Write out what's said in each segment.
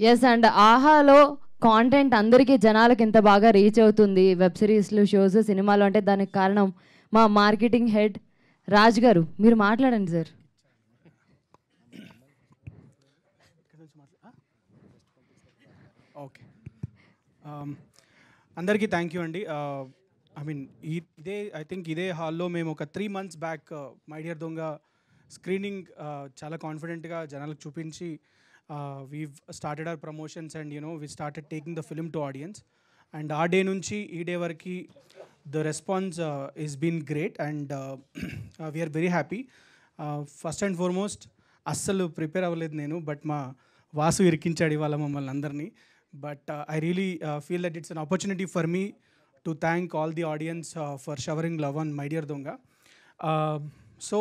Yes and ఆహాలో content అందరికీ జనాలకు ఎంత బాగా రీచ్ అవుతుంది వెబ్ సిరీస్లు షోస్ సినిమాలు అంటే దానికి కారణం మా మార్కెటింగ్ హెడ్ రాజ్ గారు. మీరు మాట్లాడండి సార్. ఓకే, అందరికీ థ్యాంక్ యూ అండి. ఐ మీన్ ఐ థింక్ ఇదే హాల్లో మేము ఒక 3 months బ్యాక్ మై డియర్ దొంగ స్క్రీనింగ్ చాలా కాన్ఫిడెంట్గా జనాలకు చూపించి we've started our promotions and we started taking the film to audience, and our day nunchi ee day variki the response is been great, and we are very happy. First and foremost assalu prepare avvaled nenu, but ma vasu irkinchadi ivala mammalni andarni, but I really feel that it's an opportunity for me to thank all the audience for showering love on My Dear Donga. So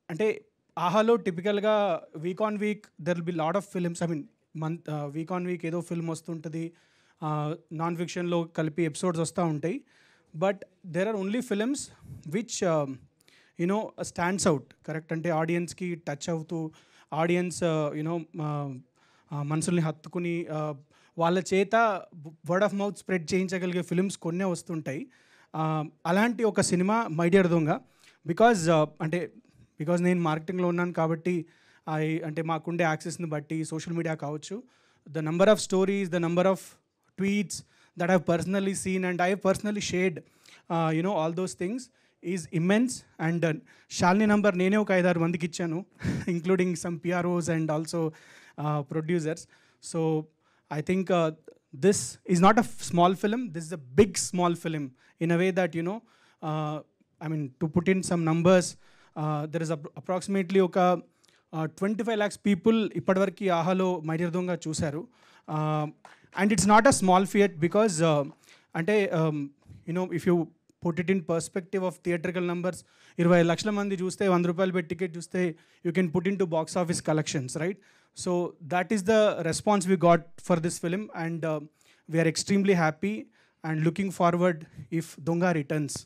ante ఆహాలో టిపికల్గా week on week there will be lot of films. I mean week on week ఏదో film వస్తుంటుంది, non ఫిక్షన్లో కలిపి episodes వస్తూ ఉంటాయి. But there are only films which stands out, correct, అంటే ఆడియన్స్కి టచ్ అవుతూ ఆడియన్స్ మనసుల్ని హత్తుకుని వాళ్ళ చేత వర్డ్ ఆఫ్ మౌత్ స్ప్రెడ్ చేయించగలిగే ఫిల్మ్స్ కొన్నే వస్తుంటాయి. అలాంటి ఒక సినిమా మై డియర్ దొంగ. బికాజ్ నేను మార్కెటింగ్లో ఉన్నాను కాబట్టి అంటే మాకుండే యాక్సెస్ని బట్టి సోషల్ మీడియా కావచ్చు, the number of stories, the number of tweets that I've personally seen and I have personally shared all those things is immense. And Shalini number నేనే ఒక 5-6 మందికి ఇచ్చాను, including some PROs and also producers. So I think this is not a small film, this is a big small film in a way that I mean to put in some numbers, there is approximately ఒక 25 lakhs people ఇప్పటివరకు ఆహాలో my dear Donga చూశారు. And it's not a small feat because అంటే if you put it in perspective of theatrical numbers, 20 లక్షల మంది చూస్తే 100 రూపాయలు పెట్టి టికెట్ చూస్తే you can put in to box office collections, right? So that is the response we got for this film, and we are extremely happy and looking forward if Donga returns.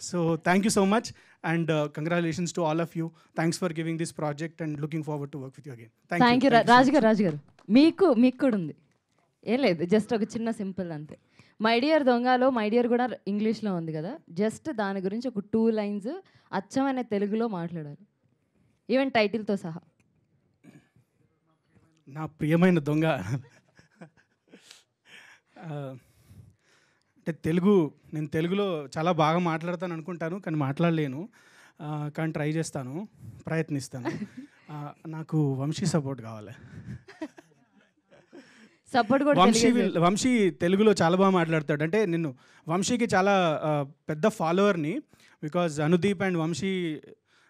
So thank you so much, and congratulations to all of you. Thanks for giving this project and looking forward to work with you again. Thank you Raj గారు. మీకు కూడా ఉంది, ఏం లేదు, just ఒక చిన్న simple అంతే. My dear దొంగలో my dear కూడా ఇంగ్లీష్లో ఉంది కదా, జస్ట్ దాని గురించి ఒక 2 lines అచ్చమైన తెలుగులో మాట్లాడాలి, ఈవెన్ టైటిల్తో సహా. నా ప్రియమైన దొంగ అంటే నేను తెలుగులో చాలా బాగా మాట్లాడతాను అనుకుంటాను, కానీ మాట్లాడలేను, కానీ ట్రై చేస్తాను, ప్రయత్నిస్తాను. నాకు వంశీ సపోర్ట్ కావాలి. సపోర్ట్ కూడా వంశీ తెలుగులో చాలా బాగా మాట్లాడతాడు. అంటే నేను వంశీకి చాలా పెద్ద ఫాలోవర్ని, బికాజ్ అనుదీప్ అండ్ వంశీ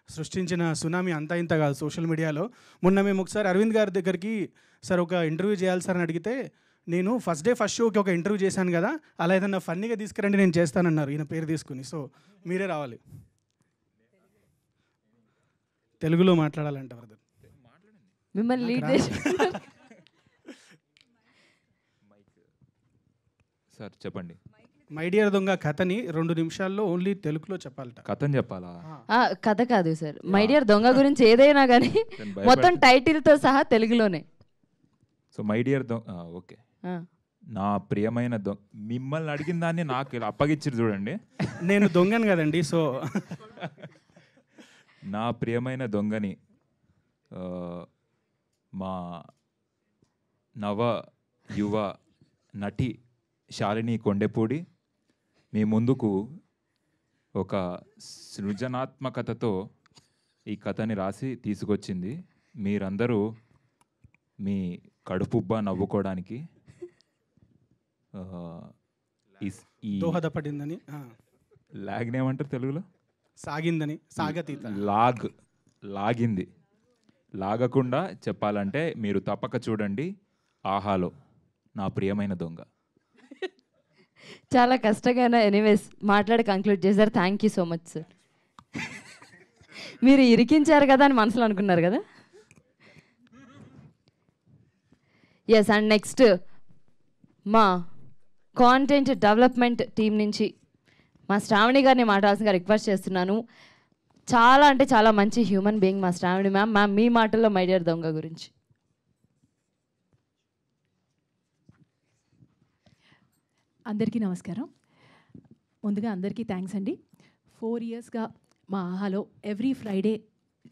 సృష్టించిన సునామీ అంతా ఇంత కాదు సోషల్ మీడియాలో. మొన్న మేము ఒకసారి అరవింద్ గారి దగ్గరికి సార్ ఒక ఇంటర్వ్యూ చేయాలి సార్ అని అడిగితే, నేను ఫస్ట్ షోకి ఒక ఇంటర్వ్యూ చేశాను కదా, అలా ఏదన్నా ఫన్నీగా తీసుకురండి నేను చేస్తానన్నారు ఈయన పేరు తీసుకుని. సో మీరే రావాలి, తెలుగులో మాట్లాడాలంట బ్రదర్. మిమ్మల్ని లీడ్ చేసి సార్ చెప్పండి. మై డియర్ దొంగ కథని 2 నిమిషాల్లో ఓన్లీ తెలుగులో చెప్పాలట. కథని చెప్పాలా? కథ కాదు సార్, మై డియర్ దొంగ గురించి ఏదైనా కానీ మొత్తం టైటిల్తో సహా తెలుగులోనే. సో మై డియర్ దొంగ, ఓకే. నా ప్రియమైన దొంగ, మిమ్మల్ని అడిగిన దాన్ని నాకు ఇలా అప్పగిచ్చిరు చూడండి. నేను దొంగను కదండి. సో నా ప్రియమైన దొంగని మా నవ యువ నటి శాలిని కొండెపూడి మీ ముందుకు ఒక సృజనాత్మకతతో ఈ కథని రాసి తీసుకొచ్చింది. మీరందరూ మీ కడుపుబ్బా నవ్వుకోవడానికి దోహదపడిందని, లాగ్ని ఏమంటారు తెలుగులో? సాగిందని, సాగతీత, లాగింది. లాగకుండా చెప్పాలంటే మీరు తప్పక చూడండి ఆహాలో నా ప్రియమైన దొంగ. చాలా కష్టంగా ఎనీవేస్ మాట్లాడి కంక్లూడ్ చేశారు. Thank you so much sir. మీరు ఇరికించారు కదా అని మనసులో అనుకున్నారు కదా. ఎస్, అండ్ నెక్స్ట్ మా కాంటెంట్ డెవలప్మెంట్ టీం నుంచి మా శ్రావణి గారిని మాట్లాడాల్సిందిగా రిక్వెస్ట్ చేస్తున్నాను. చాలా అంటే చాలా మంచి హ్యూమన్ బీయింగ్ మా శ్రావణి మ్యామ్. మీ మాటల్లో మై డియర్ దొంగ గురించి. అందరికీ నమస్కారం. ముందుగా అందరికీ థ్యాంక్స్ అండి. 4 ఇయర్స్గా మా ఆహాలో ఎవ్రీ ఫ్రైడే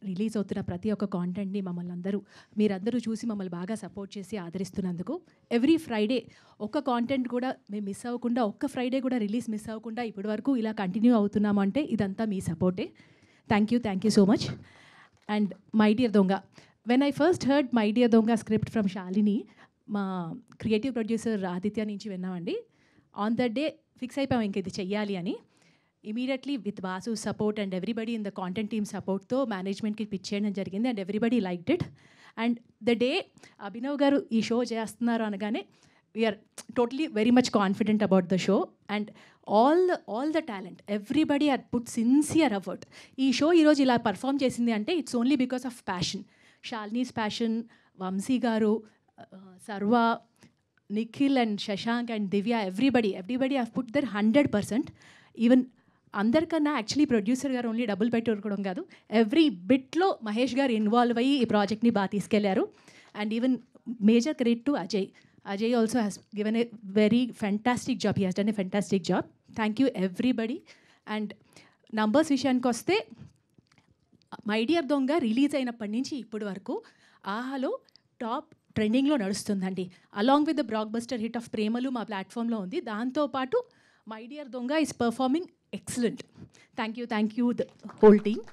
రిలీజ్ అవుతున్న ప్రతి ఒక్క కాంటెంట్ని మీరందరూ చూసి మమ్మల్ని బాగా సపోర్ట్ చేసి ఆదరిస్తున్నందుకు, ఎవ్రీ ఫ్రైడే ఒక్క కాంటెంట్ కూడా మేము మిస్ అవ్వకుండా, ఒక్క ఫ్రైడే కూడా రిలీజ్ మిస్ అవ్వకుండా ఇప్పటి వరకు ఇలా కంటిన్యూ అవుతున్నాము అంటే ఇదంతా మీ సపోర్టే. Thank you so much. And my dear Donga, when I first heard my dear Donga script from Shalini, మా క్రియేటివ్ ప్రొడ్యూసర్ ఆదిత్య నుంచి విన్నామండి. ఆన్ దట్ డే ఫిక్స్ అయిపోయాం ఇంక ఇది చెయ్యాలి అని. Immediately with Vasu support and everybody in the content team సపోర్ట్తో మేనేజ్మెంట్కి పిచ్ చేయడం జరిగింది and everybody liked it. And the day Abhinav garu ఈ షో చేస్తున్నారు అనగానే we are totally very much confident about the show and all the talent everybody are put sincere effort. ఈ show ఈరోజు ఇలా పర్ఫామ్ చేసింది అంటే it's only because of passion. Shalini's passion, Vamsi garu, Sarva, Nikhil and Shashank and Divya, everybody have put their 100%. Even అందరికన్నా actually producer garu only డబ్బులు పెట్టుకోవడం కాదు, every బిట్లో Mahesh గారు ఇన్వాల్వ్ అయ్యి ఈ ప్రాజెక్ట్ని బాగా తీసుకెళ్లారు. And even major credit to Ajay also has given a very fantastic job. He has done a fantastic job. Thank you everybody. And numbers విషయానికి వస్తే, మై డియర్ దొంగ రిలీజ్ అయినప్పటి నుంచి ఇప్పటి వరకు ఆహాలో టాప్ ట్రెండింగ్లో నడుస్తుందండి. Along with the blockbuster hit of Premalu మా ప్లాట్ఫామ్లో ఉంది. దాంతోపాటు my dear Donga is performing excellent. Thank you the whole team.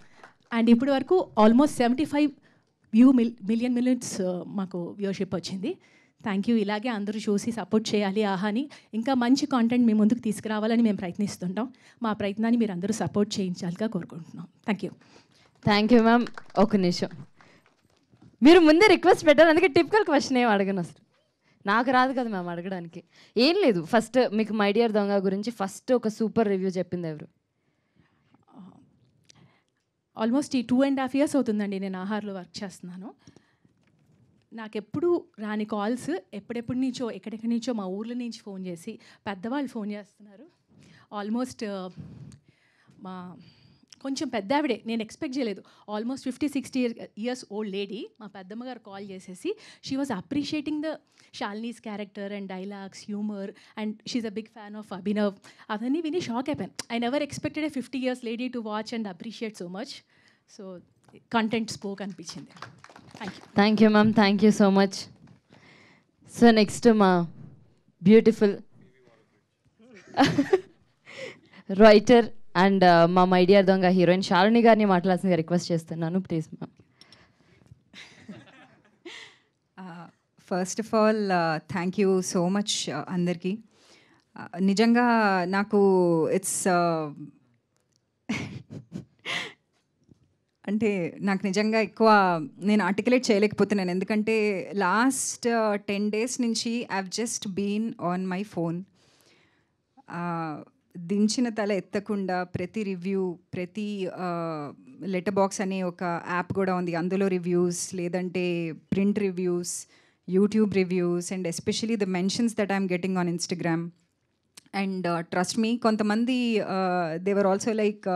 And ఇప్పటి వరకు ఆల్మోస్ట్ 75 మిలియన్స్ మాకు వ్యూవర్షిప్ వచ్చింది. Thank you. ఇలాగే అందరూ చూసి సపోర్ట్ చేయాలి ఆహాని. ఇంకా మంచి కాంటెంట్ మీ ముందుకు తీసుకురావాలని మేము ప్రయత్నిస్తుంటాం. మా ప్రయత్నాన్ని మీరు అందరూ సపోర్ట్ చేయించాలిగా కోరుకుంటున్నాం. Thank you ma'am. ఒక నిమిషం, మీరు ముందే రిక్వెస్ట్ పెట్టారు, అందుకే టిపికల్ క్వశ్చన్ ఏం అడగను. అసలు నాకు రాదు కదా మ్యామ్ అడగడానికి. ఏం లేదు, ఫస్ట్ మీకు మై డియర్ దొంగ గురించి ఫస్ట్ ఒక సూపర్ రివ్యూ చెప్పింది ఎవరు? ఆల్మోస్ట్ ఈ 2.5 years అవుతుందండి నేను ఆహార్లో వర్క్ చేస్తున్నాను. నాకెప్పుడు రాని కాల్స్ ఎక్కడెక్కడి నుంచో మా ఊర్ల నుంచి ఫోన్ చేసి పెద్దవాళ్ళు ఫోన్ చేస్తున్నారు. ఆల్మోస్ట్ మా కొంచెం పెద్ద ఆవిడే, నేను ఎక్స్పెక్ట్ చేయలేదు. ఆల్మోస్ట్ 50-60 years ఓల్డ్ లేడీ మా పెద్దమ్మ గారు కాల్ చేసేసి she was appreciating the Shalini's character and dialogues, humour, and she's a big fan of Abhinav. అవన్నీ విని షాక్ అయిపోయాను. I never expected a 50 years lady to watch and appreciate so much. So content spoke అనిపించింది. Thank you ma'am. Thank you so much. So next మా beautiful writer and మా my dear Donga heroine Shalini గారిని మాట్లాడాల్సిందిగా request చేస్తున్నాను, please ma'am. First of all thank you so much అందరికీ. నిజంగా నాకు it's అంటే నాకు నిజంగా ఎక్కువ నేను ఆర్టికులేట్ చేయలేకపోతున్నాను. ఎందుకంటే లాస్ట్ 10 days నుంచి I have just been on my phone. దించిన తల ఎత్తకుండా ప్రతి రివ్యూ, ప్రతి లెటర్ బాక్స్ అనే ఒక యాప్ కూడా ఉంది, అందులో రివ్యూస్, లేదంటే print reviews, YouTube reviews, and especially the mentions that I'm getting on Instagram. And trust me, కొంతమంది they were also like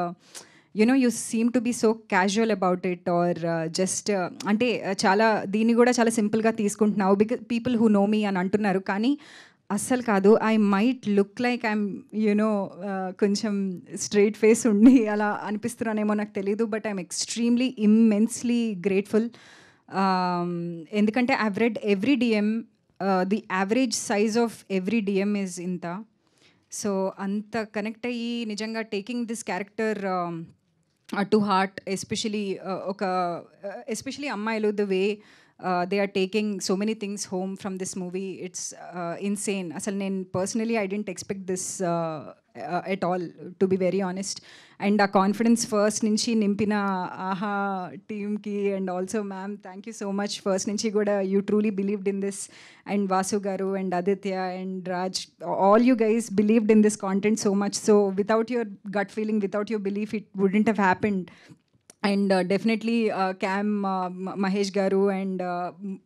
you seem to be so casual about it, or just అంటే చాలా దీన్ని కూడా చాలా సింపుల్గా తీసుకుంటున్నావు because people who know me అని అంటున్నారు. కానీ అస్సలు కాదు. I might look like I'm కొంచెం స్ట్రైట్ ఫేస్ ఉండి అలా అనిపిస్తున్నానేమో నాకు తెలీదు, but I'm extremely immensely grateful. ఎందుకంటే I've read every DM, the average size of every DM is ఇంత. సో అంత కనెక్ట్ అయ్యి నిజంగా taking this character to heart, especially అమ్మాయిలు, the way they are taking so many things home from this movie, it's insane. Asal nen personally I didn't expect this at all, to be very honest. And our confidence first nunchi nimpina aha team ki, and also ma'am, thank you so much. First nunchi kuda you truly believed in this, and Vasu garu and Aditya and Raj, all you guys believed in this content so much. So without your gut feeling, without your belief, it wouldn't have happened. And definitely Cam, Mahesh garu and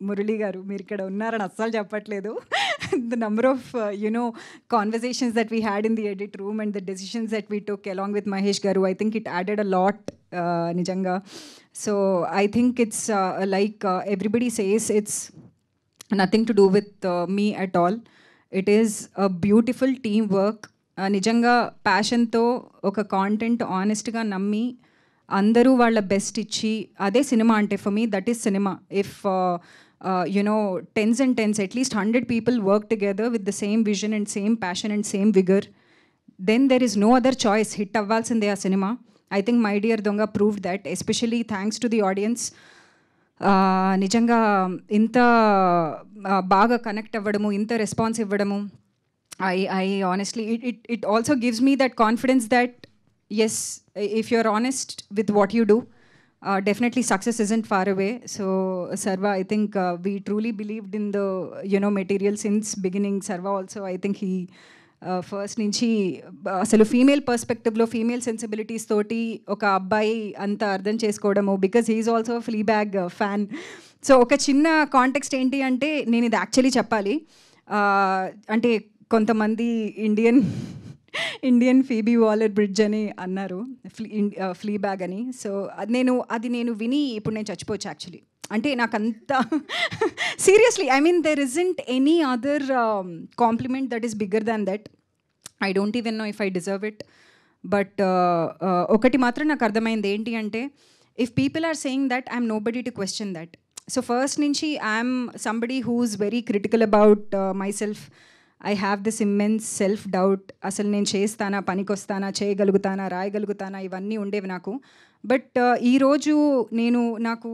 Murali garu, మీరు ఇక్కడ ఉన్నారని అస్సలు చెప్పట్లేదు. The number of conversations that we had in the edit room and the decisions that we took along with Mahesh garu, I think it added a lot నిజంగా. So I think it's like everybody says it's nothing to do with me at all. It is a beautiful team work. నిజంగా ప్యాషన్తో ఒక content ఆనెస్ట్గా నమ్మి అందరూ వాళ్ళ best ఇచ్చి, అదే cinema అంటే for me that is cinema. If tens and tens, at least 100 people work together with the same vision and same passion and same vigor, then there is no other choice. Hit avvalsinde aa cinema. I think My Dear Donga proved that, especially thanks to the audience. నిజంగా ఇంత బాగా connect అవ్వడము, ఇంత response ఇవ్వడము, I honestly, it also gives me that confidence that yes, if you're honest with what you do, definitely success isn't far away. So Sarva, I think we truly believed in the material since beginning. Sarva also, I think he first నుంచి అసలు female పర్స్పెక్టివ్లో female sensibilities తోటి ఒక అబ్బాయి అంత అర్థం చేసుకోవడము, because he's also Fleabag fan. So ఒక చిన్న కాంటెక్స్ట్ ఏంటి అంటే, నేను ఇది యాక్చువల్లీ చెప్పాలి. అంటే కొంతమంది ఇండియన్ ఫీబీ వాలర్ బ్రిడ్జ్ అని అన్నారు, ఫ్లీ బ్యాగ్ అని. సో అది నేను విని ఇప్పుడు నేను చచ్చిపోవచ్చు యాక్చువల్లీ. అంటే నాకంత seriously, I mean there isn't any other compliment that is bigger than that. I don't even know if I deserve it. But ఒకటి మాత్రం నాకు అర్థమైంది ఏంటి అంటే, if people are saying that, I'm nobody to question that. So first నుంచి I'm somebody who's very critical about myself. I have this immense self doubt. అసలు నేను చేస్తానా, పనికొస్తానా, చేయగలుగుతానా, రాయగలుగుతానా, ఇవన్నీ ఉండేవి నాకు. బట్ ఈరోజు నాకు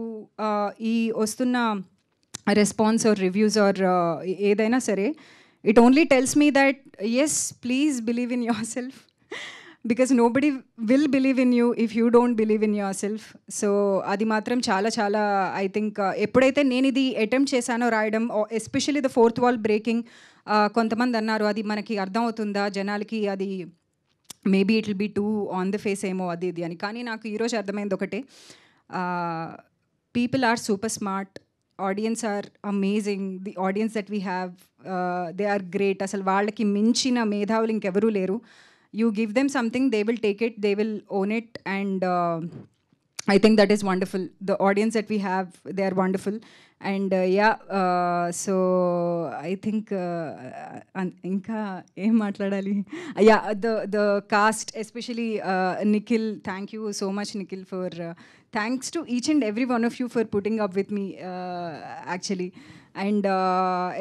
ఈ వస్తున్న రెస్పాన్స్ ఆర్ రివ్యూస్ ఆర్ ఏదైనా సరే, it only tells me that yes, please believe in yourself, because nobody will believe in you if you don't believe in yourself. So అది మాత్రం చాలా చాలా ఐ థింక్ ఎప్పుడైతే నేను ఇది attempt చేశానో రాయడం, especially the fourth wall breaking, కొంతమంది అన్నారు అది మనకి అర్థం అవుతుందా జనాలకి, అది maybe it will be too on the face ఏమో అది ఇది అని. కానీ నాకు ఈరోజు అర్థమైంది ఒకటే, people are super smart, audience are amazing, the audience that we have they are great. అసలు వాళ్ళకి మించిన మేధావులు ఇంకెవరూ లేరు. You give them something, they will take it, they will own it, and I think that is wonderful. The audience that we have, they are wonderful. And so I think inka em matladali. The cast, especially Nikhil, thank you so much Nikhil for thanks to each and every one of you for putting up with me actually. And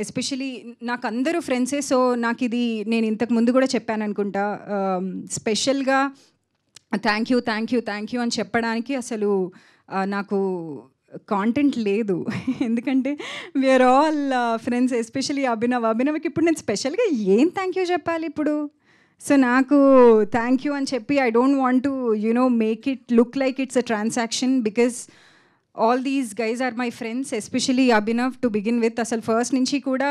especially నాకు అందరూ ఫ్రెండ్సే. So నాకు ఇది నేను ఇంతకు ముందు కూడా చెప్పాను అనుకుంటా, స్పెషల్గా థ్యాంక్ యూ అని చెప్పడానికి అసలు నాకు కాంటెంట్ లేదు. ఎందుకంటే వీఆర్ ఆల్ ఫ్రెండ్స్, ఎస్పెషలీ అభినవ్కి ఇప్పుడు నేను స్పెషల్గా ఏం థ్యాంక్ యూ చెప్పాలి ఇప్పుడు. సో నాకు థ్యాంక్ యూ అని చెప్పి I don't want to make it look like it's a transaction, because all these guys are my friends, especially Abhinav to begin with. Asal first nunchi kuda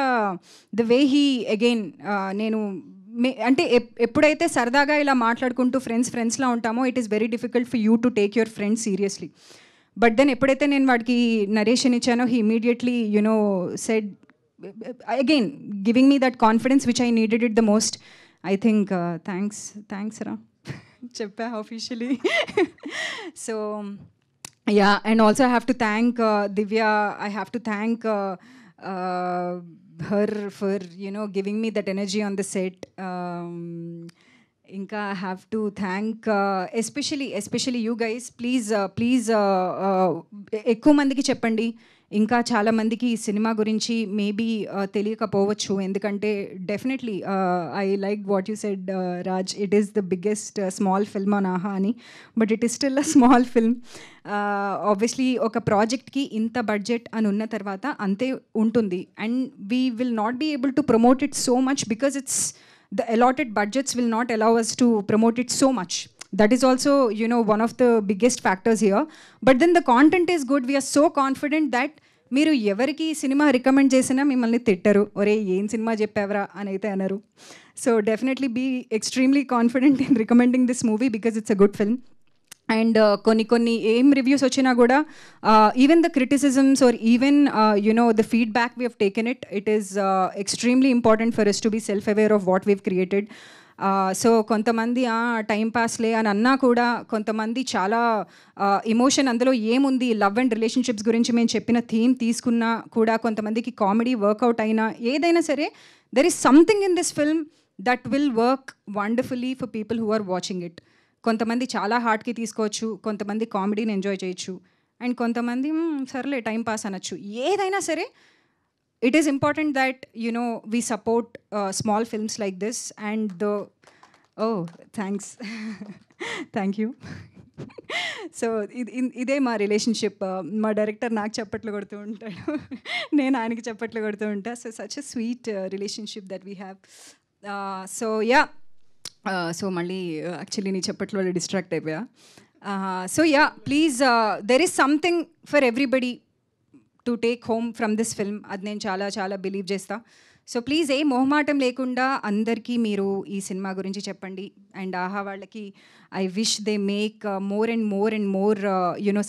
the way he again nenu అంటే ఎప్పుడైతే సరదాగా ఇలా మాట్లాడుకుంటూ friends లా ఉంటామో, it is very difficult for you to take your friends seriously. But then ఎప్పుడైతే నేను వాడికి నరేషన్ ఇచ్చానో, he immediately said again, giving me that confidence which I needed it the most. I think thanks రా చెప్పా officially. So yeah, and also I have to thank Divya. I have to thank her for giving me that energy on the set. Inka I have to thank especially you guys. Please ఎక్కువ మందికి చెప్పండి. ఇంకా చాలా మందికి ఈ cinema గురించి maybe తెలియకపోవచ్చు. ఎందుకంటే definitely I like what you said Raj, it is the biggest small film on Aha అని, but it is still a small film. Obviously ఒక ప్రాజెక్ట్కి ఇంత బడ్జెట్ అని ఉన్న తర్వాత అంతే ఉంటుంది, and we will not be able to promote it so much because it's the allotted budgets will not allow us to promote it so much. That is also one of the biggest factors here. But then the content is good. We are so confident that మీరు ఎవరికి cinema recommend చేసినా మిమ్మల్ని తిట్టరు, ఒరే ఏం cinema చెప్పావరా అని అయితే అనరు. So definitely be extremely confident in recommending this movie because it's a good film. And కొన్ని ఏం రివ్యూస్ వచ్చినా కూడా, even the criticisms or even the feedback we have taken it is extremely important for us to be self-aware of what we've created. సో కొంతమంది time పాస్లే అని అన్నా కూడా కొంతమంది చాలా ఎమోషన్ అందులో ఏముంది లవ్ అండ్ రిలేషన్షిప్స్ గురించి మేము చెప్పిన థీమ్ తీసుకున్నా కూడా కొంతమందికి కామెడీ వర్కౌట్ అయినా ఏదైనా సరే there is something in this film that will work wonderfully for people who are watching it. కొంతమంది చాలా హార్ట్కి తీసుకోవచ్చు, కొంతమంది కామెడీని ఎంజాయ్ చేయొచ్చు, అండ్ కొంతమంది సర్లే టైం పాస్ అనొచ్చు. ఏదైనా సరే it is important that we support small films like this and thanks thank you. So ఇదే మా రిలేషన్షిప్. మా డైరెక్టర్ నాకు చప్పట్లు కొడుతూ ఉంటాడు, నేను ఆయనకి చప్పట్లు కొడుతూ ఉంటా. So such a sweet relationship that we have. So yeah, so మళ్ళీ యాక్చువల్లీ నీ చప్పట్లో వల్ల డిస్ట్రాక్ట్ అయిపోయా. So yeah, please there is something for everybody to take home from this film. అది నేను చాలా చాలా బిలీవ్ చేస్తా. సో ప్లీజ్ ఏ మొహమాటం లేకుండా అందరికీ మీరు ఈ సినిమా గురించి చెప్పండి. అండ్ ఆహా వాళ్ళకి I wish they make more and more and more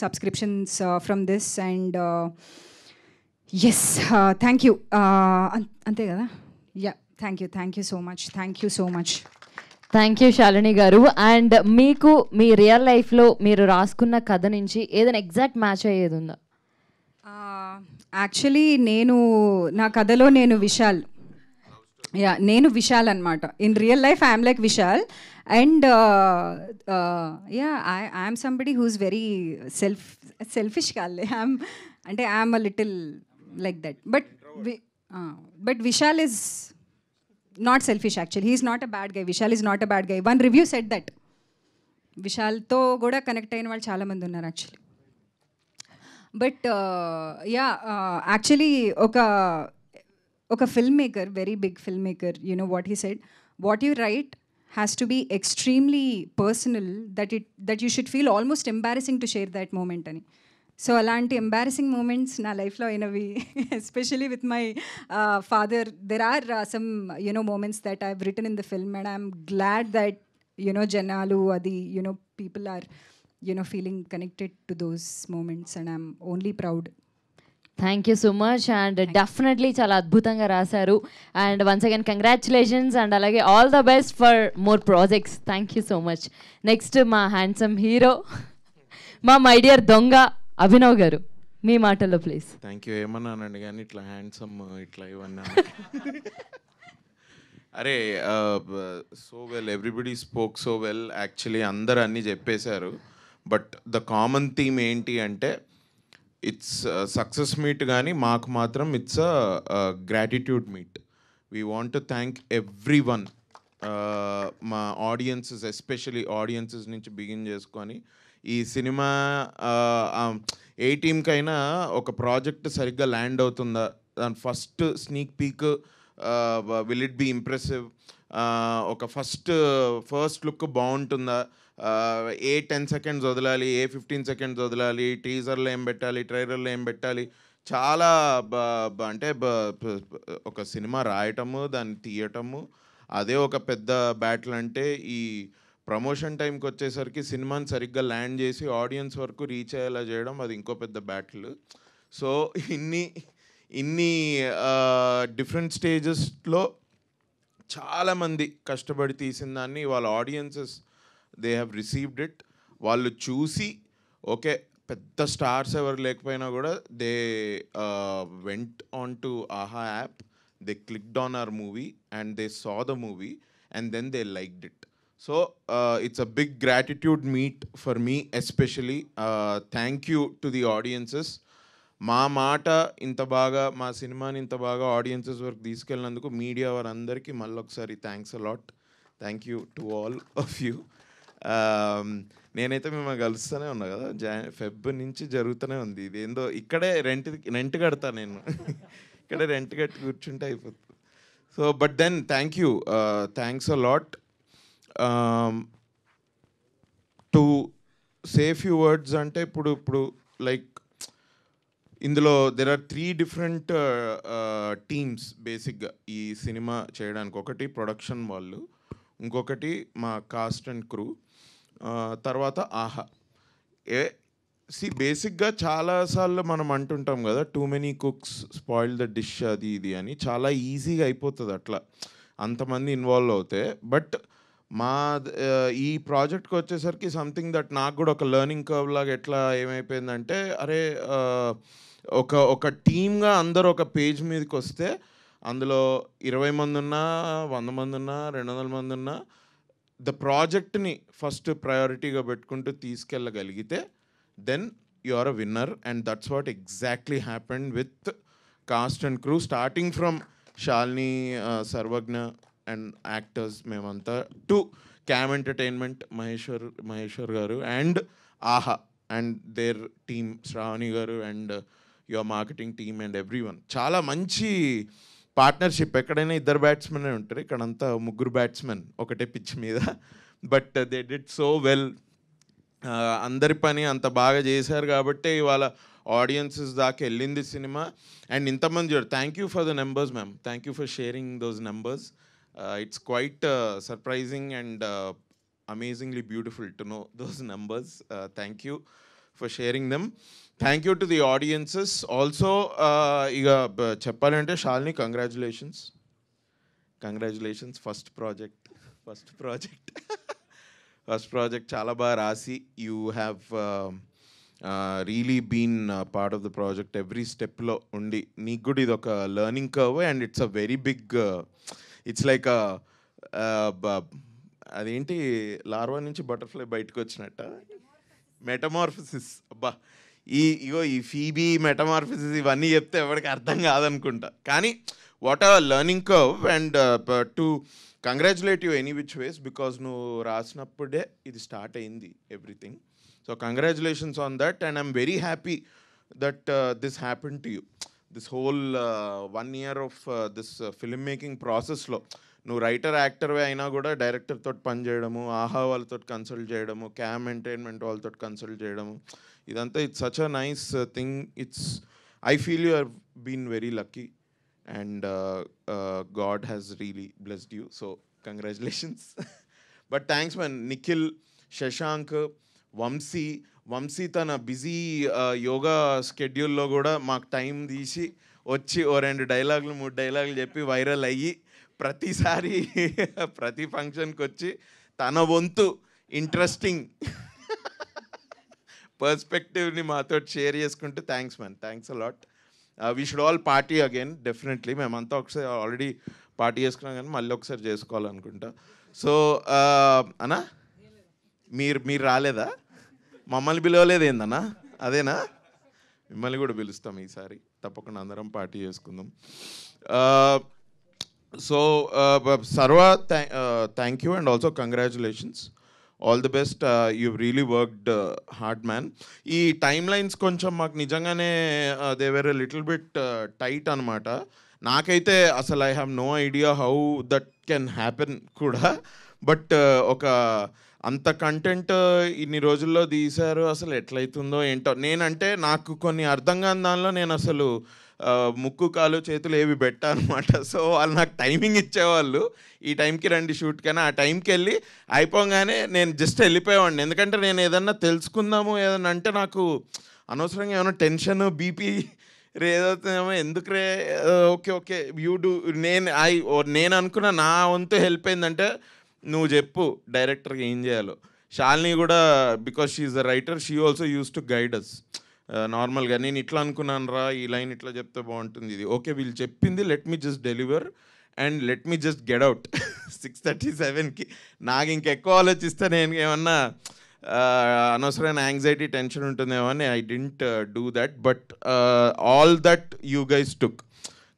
subscriptions from this. And yes, thank you. అంతే కదా? Yeah, thank you so much. Thank you Shalini garu. And మీకు మీ రియల్ లైఫ్లో మీరు రాసుకున్న కథ నుంచి ఏదైనా ఎగ్జాక్ట్ మ్యాచ్ అయ్యేది ఉందా? యాక్చువల్లీ నా కథలో నేను విశాల్ అనమాట. In real life I'm like Vishal. And I'm somebody who's very selfish కాలే, అంటే I'm a little like that. But Vishal is not selfish actually. He is not a bad guy. Vishal is not a bad guy. One review said that. విశాల్తో కూడా connect అయిన వాళ్ళు చాలామంది ఉన్నారు actually. But actually ఒక film maker, very big film maker, what he said, what you write has to be extremely personal, that you should feel almost embarrassing to share that moment అని. So అలాంటి embarrassing moments నా లైఫ్లో అయినవి, especially with my father. There are some moments that I have written in the film and I'm glad that జనాలు అది people are feeling connected to those moments and I'm only proud. Thank you so much. And definitely చాలా అద్భుతంగా రాశారు. And once again congratulations and అలాగే all the best for more projects. Thank you so much. Next మా handsome hero, మా my dear దొంగ అభినవ్ గారు, మీ మాటల్లో please. Thank you. ఏమన్నానండి కానీ ఇట్లా హ్యాండ్సమ్ ఇట్లా ఇవన్నా. అరే so well, everybody spoke so well. Actually అందరు అన్నీ చెప్పేశారు. బట్ ద కామన్ థీమ్ ఏంటి అంటే ఇట్స్ సక్సెస్ మీట్, కానీ మాకు మాత్రం it's gratitude meet. We want to thank every one. మా ఆడియన్సెస్, ఎస్పెషలీ ఆడియన్సెస్ నుంచి బిగిన్ చేసుకొని ఈ సినిమా ఏ టీమ్కైనా ఒక ప్రాజెక్ట్ సరిగ్గా ల్యాండ్ అవుతుందా, దాని first sneak peek will it be impressive, ఒక ఫస్ట్ లుక్ బాగుంటుందా, ఏ 10 seconds వదలాలి, ఏ 15 seconds వదలాలి, టీజర్లో ఏం పెట్టాలి, ట్రైలర్లో ఏం పెట్టాలి, చాలా అంటే ఒక సినిమా రాయటము, దాన్ని తీయటము, అదే ఒక పెద్ద బ్యాటిల్. అంటే ఈ ప్రమోషన్ టైంకి వచ్చేసరికి సినిమాని సరిగ్గా ల్యాండ్ చేసి ఆడియన్స్ వరకు రీచ్ అయ్యేలా చేయడం, అది ఇంకో పెద్ద బ్యాటిల్. సో ఇన్ని డిఫరెంట్ స్టేజెస్లో చాలామంది కష్టపడి తీసిన దాన్ని వాళ్ళ audiences they have received it. వాళ్ళు చూసి ఓకే పెద్ద స్టార్స్ ఎవరు లేకపోయినా కూడా they went on to Aha app, they clicked on our movie and they saw the movie and then they liked it. So it's a big gratitude meet for me especially. Thank you to the audiences. మా మాట ఇంత బాగా, మా సినిమాని ఇంత బాగా audiences వరకు తీసుకెళ్ళినందుకు media వారందరికీ మళ్ళొకసారి thanks a lot. Thank you to all of you. నేనైతే మిమ్మల్ని కలుస్తూనే ఉన్నా కదా, ఫెబ్ నుంచి జరుగుతూనే ఉంది. ఇది ఏందో ఇక్కడే రెంట్ కడతా నేను, ఇక్కడే రెంట్ కట్టి కూర్చుంటే అయిపోతుంది. So but then thanks a lot. To say few words అంటే ఇప్పుడు లైక్ ఇందులో దెర్ ఆర్ 3 different టీమ్స్ బేసిక్గా ఈ సినిమా చేయడానికి. ఒకటి ప్రొడక్షన్ వాళ్ళు, ఇంకొకటి మా కాస్ట్ అండ్ క్రూ, తర్వాత ఆహా. బేసిక్గా చాలాసార్లు మనం అంటుంటాం కదా, too many cooks spoil the dish, అది ఇది అని. చాలా ఈజీగా అయిపోతుంది అట్లా అంతమంది ఇన్వాల్వ్ అవుతే. బట్ మా ఈ ప్రాజెక్ట్కి వచ్చేసరికి సంథింగ్ దట్ నాకు కూడా ఒక లెర్నింగ్ కర్వ్ లాగా ఎట్లా ఏమైపోయిందంటే, అరే ఒక టీమ్గా అందరూ ఒక పేజ్ మీదకి వస్తే అందులో 20 మంది ఉన్నా, 100 మంది ఉన్నా, 200 మంది ఉన్నా, ద ప్రాజెక్ట్ని ఫస్ట్ ప్రయారిటీగా పెట్టుకుంటూ తీసుకెళ్ళగలిగితే then you are a winner. And that's what exactly happened with cast and crew, starting from Shalini, Sarvagna and actors మేమంతా, to Cam entertainment Maheshwar garu and Aha and their team, Sravani garu and your marketing team and every one. చాలా మంచి partnership. ఎక్కడైనా ఇద్దరు batsmen ఉంటారు, ఇక్కడంతా ముగ్గురు batsmen ఒకటే pitch మీద. But they did so well. అందరి పని అంత బాగా చేశారు కాబట్టి ఇవాళ ఆడియన్సెస్ దాకా వెళ్ళింది సినిమా. అండ్ ఇంతమంది చూడు, thank you for the numbers ma'am, thank you for sharing those numbers. It's quite surprising and amazingly beautiful to know those numbers. Thank you for sharing them. Thank you to the audiences also. Iga cheppalante Shalini, congratulations first project first project chala ba rasi. You have really been part of the project every step lo undi. Neeku kuda idoka learning curve and it's a very big it's like a అదేంటి larva నుంచి butterfly బయటకు వచ్చినట్ట, metamorphosis. అబ్బా, ఈ Phoebe metamorphosis ఇవన్నీ చెప్తే ఎవరికి అర్థం కాదనుకుంటా. కానీ what are learning curve. And to congratulate you any which ways, because నువ్వు రాసినప్పుడే ఇది స్టార్ట్ అయింది everything. So congratulations on that. And I'm very happy that this happen to you. This whole 1 year of this film making ప్రాసెస్లో నువ్వు writer యాక్టర్వే అయినా కూడా డైరెక్టర్తో పనిచేయడము, ఆహా వాళ్ళతో కన్సల్ట్ చేయడము, క్యామ్ ఎంటర్టైన్మెంట్ వాళ్ళతో కన్సల్ట్ చేయడము, ఇదంతా it's such a nice thing. It's I feel you have been very lucky and god has really blessed you. So congratulations. But thanks man. Nikhil, Shashank, Vamsi తన బిజీ యోగా స్కెడ్యూల్లో కూడా మాకు టైం తీసి వచ్చి 2 డైలాగులు 3 డైలాగులు చెప్పి వైరల్ అయ్యి ప్రతిసారి ప్రతి ఫంక్షన్కి వచ్చి తన వంతు ఇంట్రెస్టింగ్ పర్స్పెక్టివ్ని మాతో షేర్ చేసుకుంటూ thanks man, thanks a lot. We should all party again definitely. మేమంతా ఒకసారి ఆల్రెడీ పార్టీ చేసుకున్నాం కానీ మళ్ళీ ఒకసారి చేసుకోవాలనుకుంటా. సో అన్నా మీరు రాలేదా? మమ్మల్ని పిలవలేదు ఏందన్నా? అదేనా? మిమ్మల్ని కూడా పిలుస్తాం ఈసారి, తప్పకుండా అందరం పార్టీ చేసుకుందాం. So Sarva, thank you and also congratulations. All the best. You've really worked hard, man. ఈ timelines కొంచెం మాకు నిజంగానే they were a little bit tight అనమాట. నాకైతే అసలు I have no idea how that can happen కూడా. But ఒక అంత కంటెంట్ ఇన్ని రోజుల్లో తీశారు, అసలు ఎట్లయితుందో ఏంటో. నేనంటే నాకు కొన్ని అర్థం కాని దానిలో నేను అసలు ముక్కు కాలు చేతులు ఏవి పెట్టా అనమాట. సో వాళ్ళు నాకు టైమింగ్ ఇచ్చేవాళ్ళు, ఈ టైంకి రండి షూట్, కానీ ఆ టైంకి వెళ్ళి అయిపోగానే నేను జస్ట్ వెళ్ళిపోయేవాడిని. ఎందుకంటే నేను ఏదన్నా తెలుసుకుందాము ఏదన్నా అంటే నాకు అనవసరంగా ఏమైనా టెన్షన్ బీపీ ఏదవుతుందేమో, ఎందుకు రే, ఓకే యూ డూ. నేను అనుకున్న నా వంతు హెల్ప్ ఏంటంటే, నువ్వు చెప్పు డైరెక్టర్కి ఏం చేయాలో. శాలిని కూడా, because she is the writer, she also uses to guide us. నార్మల్గా నేను ఇట్లా అనుకున్నాను రా, ఈ లైన్ ఇట్లా చెప్తే బాగుంటుంది, ఇది ఓకే వీళ్ళు చెప్పింది, let me just deliver and let me just get out 6:37కి. నాకు ఇంకెక్కువ ఆలోచిస్తే నేను ఏమన్నా అనవసరమైన యాంగ్జైటీ టెన్షన్ ఉంటుందేమో అని I didn't do that. But all that you guys took,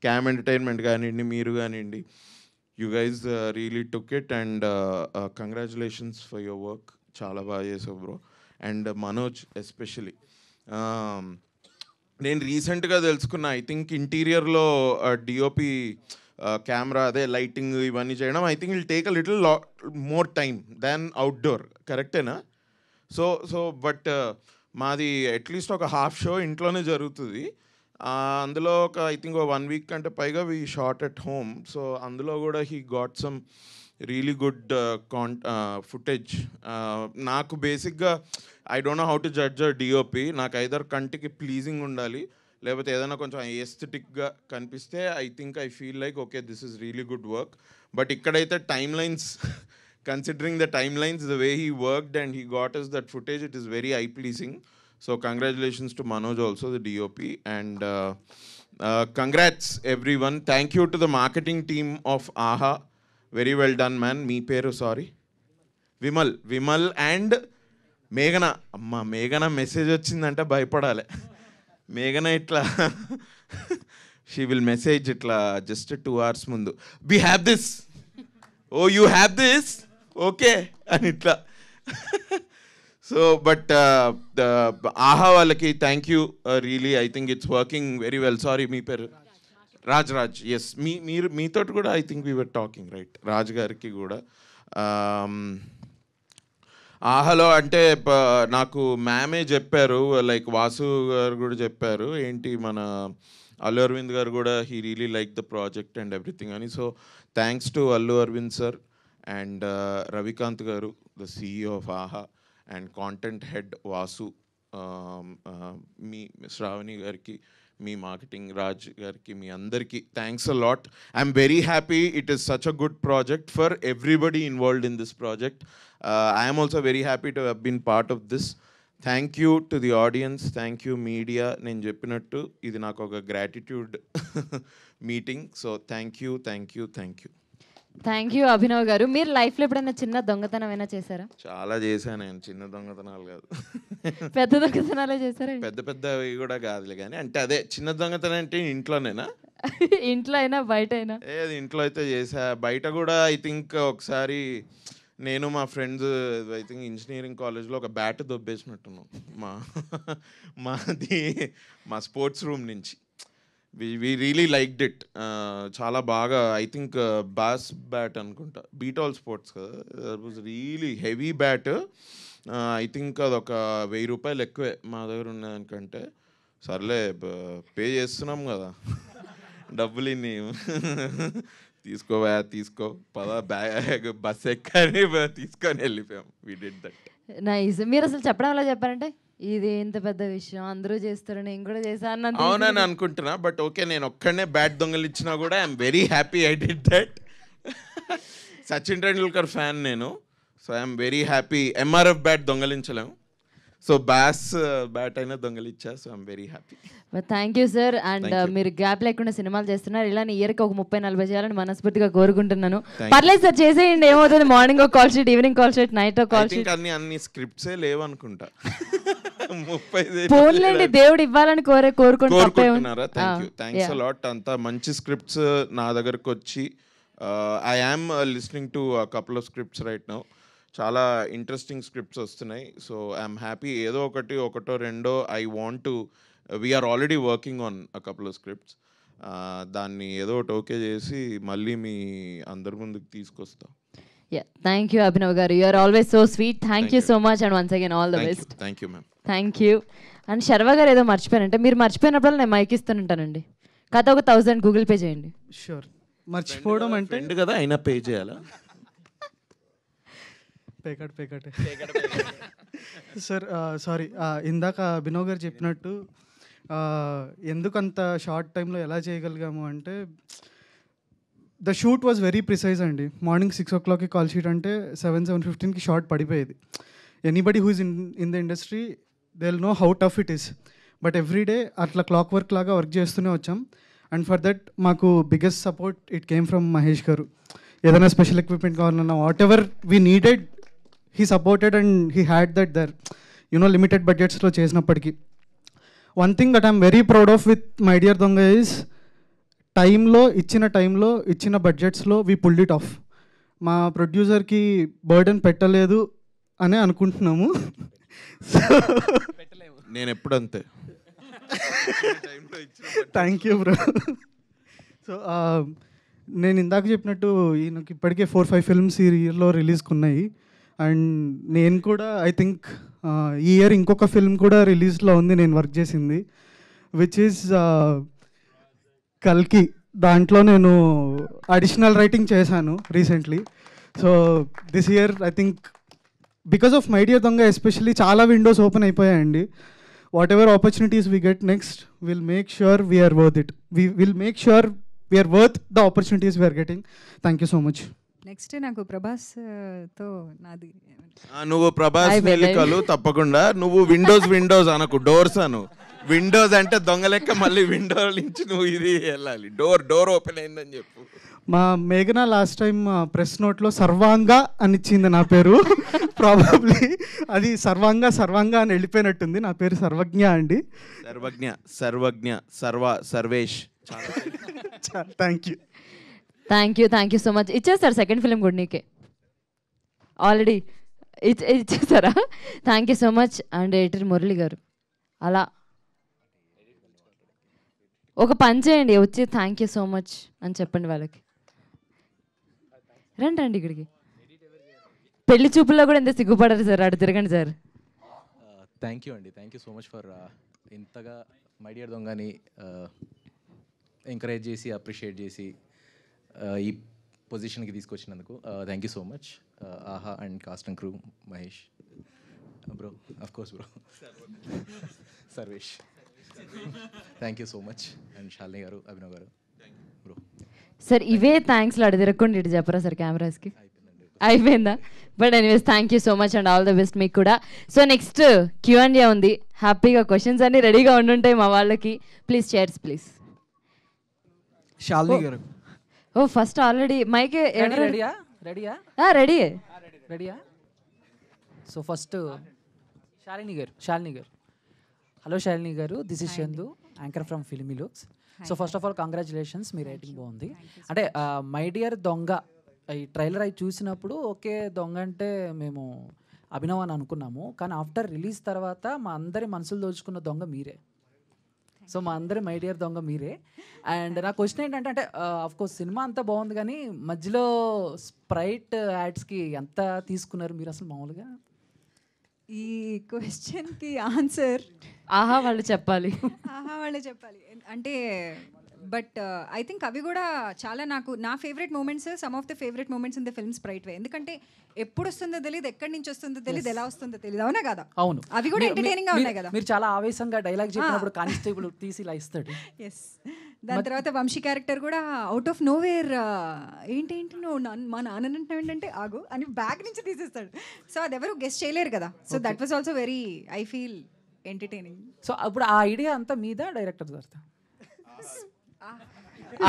cam entertainment కానివ్వండి, మీరు కానివ్వండి, you guys really took it. And congratulations for your work. చాలా బాగా చేసావు బ్రో. అండ్ మనోజ్ ఎస్పెషలీ, నేను రీసెంట్గా తెలుసుకున్నా, ఐ థింక్ ఇంటీరియర్లో డిఓపి కెమెరా అదే లైటింగ్ ఇవన్నీ చేయడం, I think will take a little more time than outdoor, కరెక్టేనా? సో బట్ మాది అట్లీస్ట్ ఒక హాఫ్ షో ఇంట్లోనే జరుగుతుంది. అందులో ఒక ఐ థింక్ 1 week కంటే పైగా we shot at home. So అందులో కూడా he got some really good footage. నాకు బేసిక్గా I don't know how to judge a DOP. నాకు ఐదర్ కంటికి ప్లీజింగ్ ఉండాలి, లేకపోతే ఏదైనా కొంచెం ఎస్థెటిక్గా కనిపిస్తే I think I feel like okay this is really good work. But ఇక్కడైతే timelines considering the timelines, the way he worked and he got us that footage, it is very eye-pleasing. So congratulations to Manoj also, the DOP, and congrats everyone. Thank you to the marketing team of AHA. Very well done, man. Me peru, sorry. Vimal and Meghana. Amma, Meghana message వచ్చిందంటే భయపడాలి. Meghana itla she will message itla just 2 hours mundu. We have this. Oh, you have this? Okay. And itla. So, but the AHA వాళ్ళకి thank you. Really, I think it's working very well. Sorry, మీ పేరు Raj. Yes, మీతో కూడా I think we were talking, right? Raj గారికి కూడా ఆహాలో అంటే నాకు మ్యామే చెప్పారు, లైక్ వాసు గారు కూడా చెప్పారు, ఏంటి మన అల్లు అరవింద్ గారు కూడా he really like the project and everything అని. So thanks to Allu Aravind sir and Ravikanth garu, the CEO of Aha, and content head Vasu, మీ శ్రావణి గారికి, మీ మార్కెటింగ్ రాజ్ గారికి, మీ అందరికీ thanks a lot. I'm very happy. It is such a good project for everybody involved in this project. I'm also very happy to have been part of this. Thank you to the audience, thank you media. నేను చెప్పినట్టు ఇది నాకు ఒక gratitude meeting. So thank you. Thank you Abhinav గారు. మీరు లైఫ్లో ఎప్పుడైనా చిన్న దొంగతనం అయినా చేశారా? చాలా చేశాను నేను. చిన్న దొంగతనాలు కాదు, పెద్ద దొంగతనాలే చేశారా? పెద్దవి కూడా కాదులే, కానీ అంటే అదే చిన్న దొంగతనం అంటే ఇంట్లోనేనా? ఇంట్లో అయినా బయట అయినా? ఏది ఇంట్లో అయితే చేసా, బయట కూడా ఐ థింక్ ఒకసారి నేను మా ఫ్రెండ్స్ ఐ థింక్ ఇంజనీరింగ్ కాలేజ్లో ఒక బ్యాట్ దొబ్బేసినట్టున్నాం మా స్పోర్ట్స్ రూమ్ నుంచి. we really liked it. చాలా బాగా ఐ థింక్ బాస్ బ్యాట్ అనుకుంటా, బీటాల్ స్పోర్ట్స్ కదా, that was really heavy bat. I think అదొక 1000 రూపాయలు ఎక్కువే మా దగ్గర ఉన్నదానికంటే. సర్లే పే చేస్తున్నాం కదా, డబ్బులు ఇన్ని తీసుకో పదా బ్యాగ్ బస్ ఎక్కని తీసుకొని వెళ్ళిపోయాం. We did that. నైస్. మీరు అసలు చెప్పడం ఎలా చెప్పారంటే ఇది ఎంత పెద్ద విషయం, అందరూ చేస్తారు, నేను కూడా చేశాను అవునని అనుకుంటున్నా. బట్ ఓకే, నేను ఒక్కడనే బ్యాట్ దొంగలు ఇచ్చినా కూడా I'm very happy I did that. Sachin Tendulkar fan నేను. So I'm very happy. MRF bat దొంగలించలేము, సో బాస్ బ్యాట్ అయినా దొంగలిచ్చా. So I'm very happy. Thank you sir. And మీరు గ్యాప్ లేకుండా సినిమాలు చేస్తున్నారు. ఇలా ఇయర్కి ఒక 30-40 చేయాలని మనస్ఫూర్తిగా కోరుకుంటున్నాను. పర్లేదు సార్, చేసేయండి. ఏమవుతుంది, మార్నింగ్ ఒక call sheet, evening call sheet, night ఒక కాల్ షీట్. అన్ని స్క్రిప్ట్సే లేవనుకుంటా. 30 ఫోన్లేండి, దేవుడు ఇవ్వాలని కోరుకుంటున్నారా? Thanks a lot. అంతా మంచి స్క్రిప్ట్స్ నా దగ్గరకు వచ్చి I am listening to couple of scripts right now. చాలా ఇంట్రెస్టింగ్ స్క్రిప్ట్స్ వస్తున్నాయి. So I'm happy. ఏదో ఒకటో రెండో I want to, we're already working on a couple of scripts. దాన్ని ఏదో ఒకటి ఓకే చేసి మళ్ళీ మీ అందరి ముందుకు తీసుకొస్తాం. Thank you Abhinav garu. You are always so sweet. Thank you so much and once again all the best. Thank you ma'am. Thank you. And Sharva garu ఏదో మర్చిపోయారంటే, మీరు మర్చిపోయినప్పుడు నేను మైక్ ఇస్తానంటానండి. కథ ఒక 1000 గూగుల్ పే చేయండి. షూర్. మర్చిపోవడం అంటే ఫ్రెండ్ కదా, అయినా పే చేయాలా? పేకట్ సార్. సారీ, ఇందాక అభినవ్ గారు చెప్పినట్టు ఎందుకంత షార్ట్ టైంలో ఎలా చేయగలిగాము అంటే, the shoot was very precise అండి. మార్నింగ్ 6 o'clockకి కాల్ షీట్ అంటే 7:15కి షార్ట్ పడిపోయేది. Anybody who is in the industry they will know how tough it is. But every day అట్లా క్లాక్ వర్క్ లాగా వర్క్ చేస్తూనే వచ్చాం. అండ్ ఫర్ దట్ మాకు biggest support it came from Mahesh garu. ఏదైనా స్పెషల్ ఎక్విప్మెంట్ కావాలన్నా whatever we needed he supported and he had that there, limited budgets lo చేసినప్పటికీ. One thing that I'm very proud of with My Dear Donga is ఇచ్చిన బడ్జెట్స్లో we pulled it off. మా ప్రొడ్యూసర్కి burden పెట్టలేదు అని అనుకుంటున్నాము. నేను ఎప్పుడు అంతే. Thank you bro. సో నేను ఇందాక చెప్పినట్టు ఈయనకి ఇప్పటికే 4-5 ఫిల్మ్స్ ఈ ఇయర్లో రిలీజ్కి ఉన్నాయి. అండ్ నేను కూడా ఐ థింక్ ఈ ఇయర్ ఇంకొక ఫిల్మ్ కూడా రిలీజ్లో ఉంది నేను వర్క్ చేసింది, విచ్ ఈజ్ కల్కి. దాంట్లో నేను అడిషనల్ రైటింగ్ చేశాను recently. So this year I think because of my dear Donga especially చాలా విండోస్ ఓపెన్ అయిపోయాయండి. Whatever opportunities we get next will make sure we're worth it. Will make sure we're worth the opportunities we're getting. Thank you so much. Next నాకు ప్రభాస్ తో నాది నువ్వు Prabhas Hi, baby. వెలికలు తప్పకుండా. నువ్వు Windows అనకు, doors అను. Windows అంటే దొంగ లెక్క మళ్ళీ విండో నుంచి నువ్వు ఇది వెళ్ళాలి. డోర్ ఓపెన్ అయిందని చెప్పు. మా మేఘన లాస్ట్ టైం ప్రెస్ నోట్లో సర్వాంగ అని ఇచ్చింది నా పేరు. ప్రాబబ్లీ అది సర్వాంగ అని వెళ్ళిపోయినట్టుంది. నా పేరు సర్వజ్ఞ అండి. Sarvagna Sarvesh. Thank you thank you so much. ఇచ్చేస్తారు సెకండ్ ఫిలిం కూడా నీకే ఆల్రెడీ ఇచ్చేస్తారా? Thank you so much. And editor Murali garu అలా ఒక పని చేయండి, వచ్చి థ్యాంక్ యూ సో మచ్ అని చెప్పండి వాళ్ళకి. రండి ఇక్కడికి. పెళ్లి చూపుల్లో కూడా ఎంత సిగ్గుపడరు సార్, అటు తిరగండి సార్. థ్యాంక్ యూ అండి, thank you so much for ఇంతగా మై డియర్ దొంగని ఎంకరేజ్ చేసి అప్రిషియేట్ చేసి ఈ పొజిషన్కి తీసుకొచ్చినందుకు థ్యాంక్ యూ సో మచ్. ఆహా and cost and crew, Mahesh bro, of course bro, Sarvesh, thank you so much. And Shalini గారు, అభినవ్ గారు బ్రో. సార్ ఇవే థ్యాంక్స్లో అటు తిరగకుండా ఇటు చెప్పరా సార్ కెమెరాస్కి? అయిపోయిందా? But anyways thank you so much and all the best మీకు కూడా. సో నెక్స్ట్ Q&A ఉంది. హ్యాపీగా క్వశ్చన్స్ అన్నీ రెడీగా ఉండుంటాయి మా వాళ్ళకి. Please chairs please. Shalini garu. ఓ ఫస్ట్ ఆల్రెడీ మైక్ రెడీయా? So first Shalini garu. Hello Shalini garu, this is Chandu, anchor from filmy looks. So first of all congratulations, మీ రేటింగ్ బాగుంది. అంటే మై డియర్ దొంగ ఈ ట్రైలర్ అయి చూసినప్పుడు ఓకే దొంగ అంటే మేము అభినవ్ అని అనుకున్నాము, కానీ ఆఫ్టర్ రిలీజ్ తర్వాత మా అందరి మనసులు దోచుకున్న దొంగ మీరే. సో మా అందరి మై డియర్ దొంగ మీరే. అండ్ నా క్వశ్చన్ ఏంటంటే, అంటే ఆఫ్ కోర్స్ సినిమా అంతా బాగుంది, కానీ మధ్యలో స్ప్రైట్ యాడ్స్కి ఎంత తీసుకున్నారు మీరు అసలు మామూలుగా? ఈ క్వశ్చన్కి ఆన్సర్ ఆహా వాళ్ళు చెప్పాలి. అంటే బట్ ఐ థింక్ అవి కూడా చాలా నా favourite moments, some of the favourite moments in the film Sprite way. ఎందుకంటే ఎప్పుడు వస్తుందో తెలియదు, ఎక్కడి నుంచి వస్తుందో తెలియదు, ఎలా వస్తుందో తెలియదు. అవునా కదా? అవును, అవి కూడా ఎంటర్టైనింగ్ గా ఉన్నాయి కదా. మీరు చాలా ఆవేశంగా డైలాగ్ చెప్పినప్పుడు కానిస్టేబుల్ తీసి ఇలా ఇస్తాడు. ఎస్, దాని తర్వాత వంశీ క్యారెక్టర్ కూడా అవుట్ ఆఫ్ నో వేర్ ఏంటి నువ్వు మా నాన్న ఏంటంటే ఆగు అని బ్యాగ్ నుంచి తీసేస్తాడు. సో అది ఎవరు గెస్ట్ చేయలేరు కదా. So that was also very, I feel entertaining. So అప్పుడు ఆ ఐడియా అంతా మీద డైరెక్టర్ గారితో?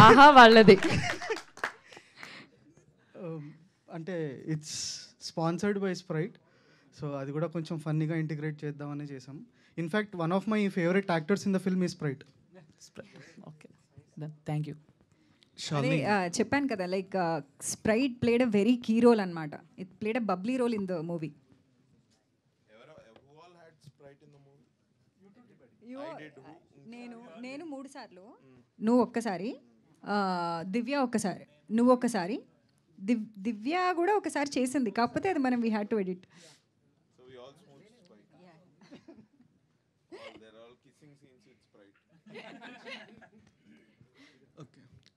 ఆహా వాళ్ళది. అంటే it's sponsored by Sprite. So అది కూడా కొంచెం ఫన్నీగా ఇంటిగ్రేట్ చేద్దామని చేసాం. In fact one of my favourite actors in the film ఈ స్ప్రైట్. Okay, thank you. చెప్పాను కదా, like Sprite played a very key role అనమాట. It played a bubbly role in the movie. నేను 3 సార్లు, నువ్వు ఒక్కసారి, దివ్య ఒక్కసారి, నువ్వు ఒక్కసారి, దివ్య కూడా ఒకసారి చేసింది, కాకపోతే అది మనం we had to edit.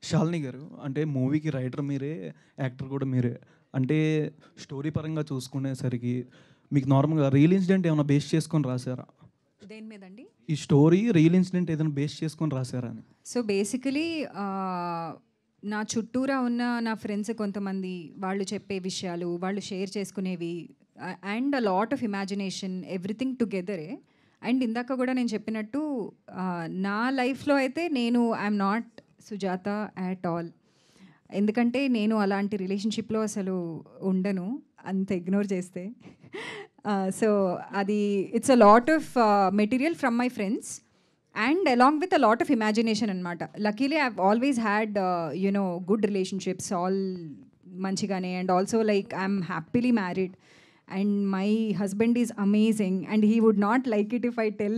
Shalini గారు, అంటే మూవీకి రైటర్ మీరే, యాక్టర్ కూడా మీరే. అంటే స్టోరీ పరంగా చూసుకునేసరికి మీకు నార్మల్గా రియల్ ఇన్సిడెంట్ ఏమైనా బేస్ చేసుకొని రాశారా? దేని మీదండి? ఈ స్టోరీ రియల్ ఇన్సిడెంట్ ఏదైనా బేస్ చేసుకొని రాశారా అని. సో బేసికలీ నా చుట్టూరా ఉన్న నా ఫ్రెండ్స్ కొంతమంది, వాళ్ళు చెప్పే విషయాలు, వాళ్ళు షేర్ చేసుకునేవి, and a lot of imagination, everything టుగెదరే. అండ్ ఇందాక కూడా నేను చెప్పినట్టు నా లైఫ్లో అయితే నేను I'm not Sujatha at all. ఎందుకంటే నేను అలాంటి రిలేషన్షిప్లో అసలు ఉండను, అంత ఇగ్నోర్ చేస్తే. సో అది it's a lot of material from my friends and along with a lot of imagination అనమాట. Luckily I have always had good relationships, all మంచిగానే. And also like I'm happily married and my husband is amazing and he would not like it if I tell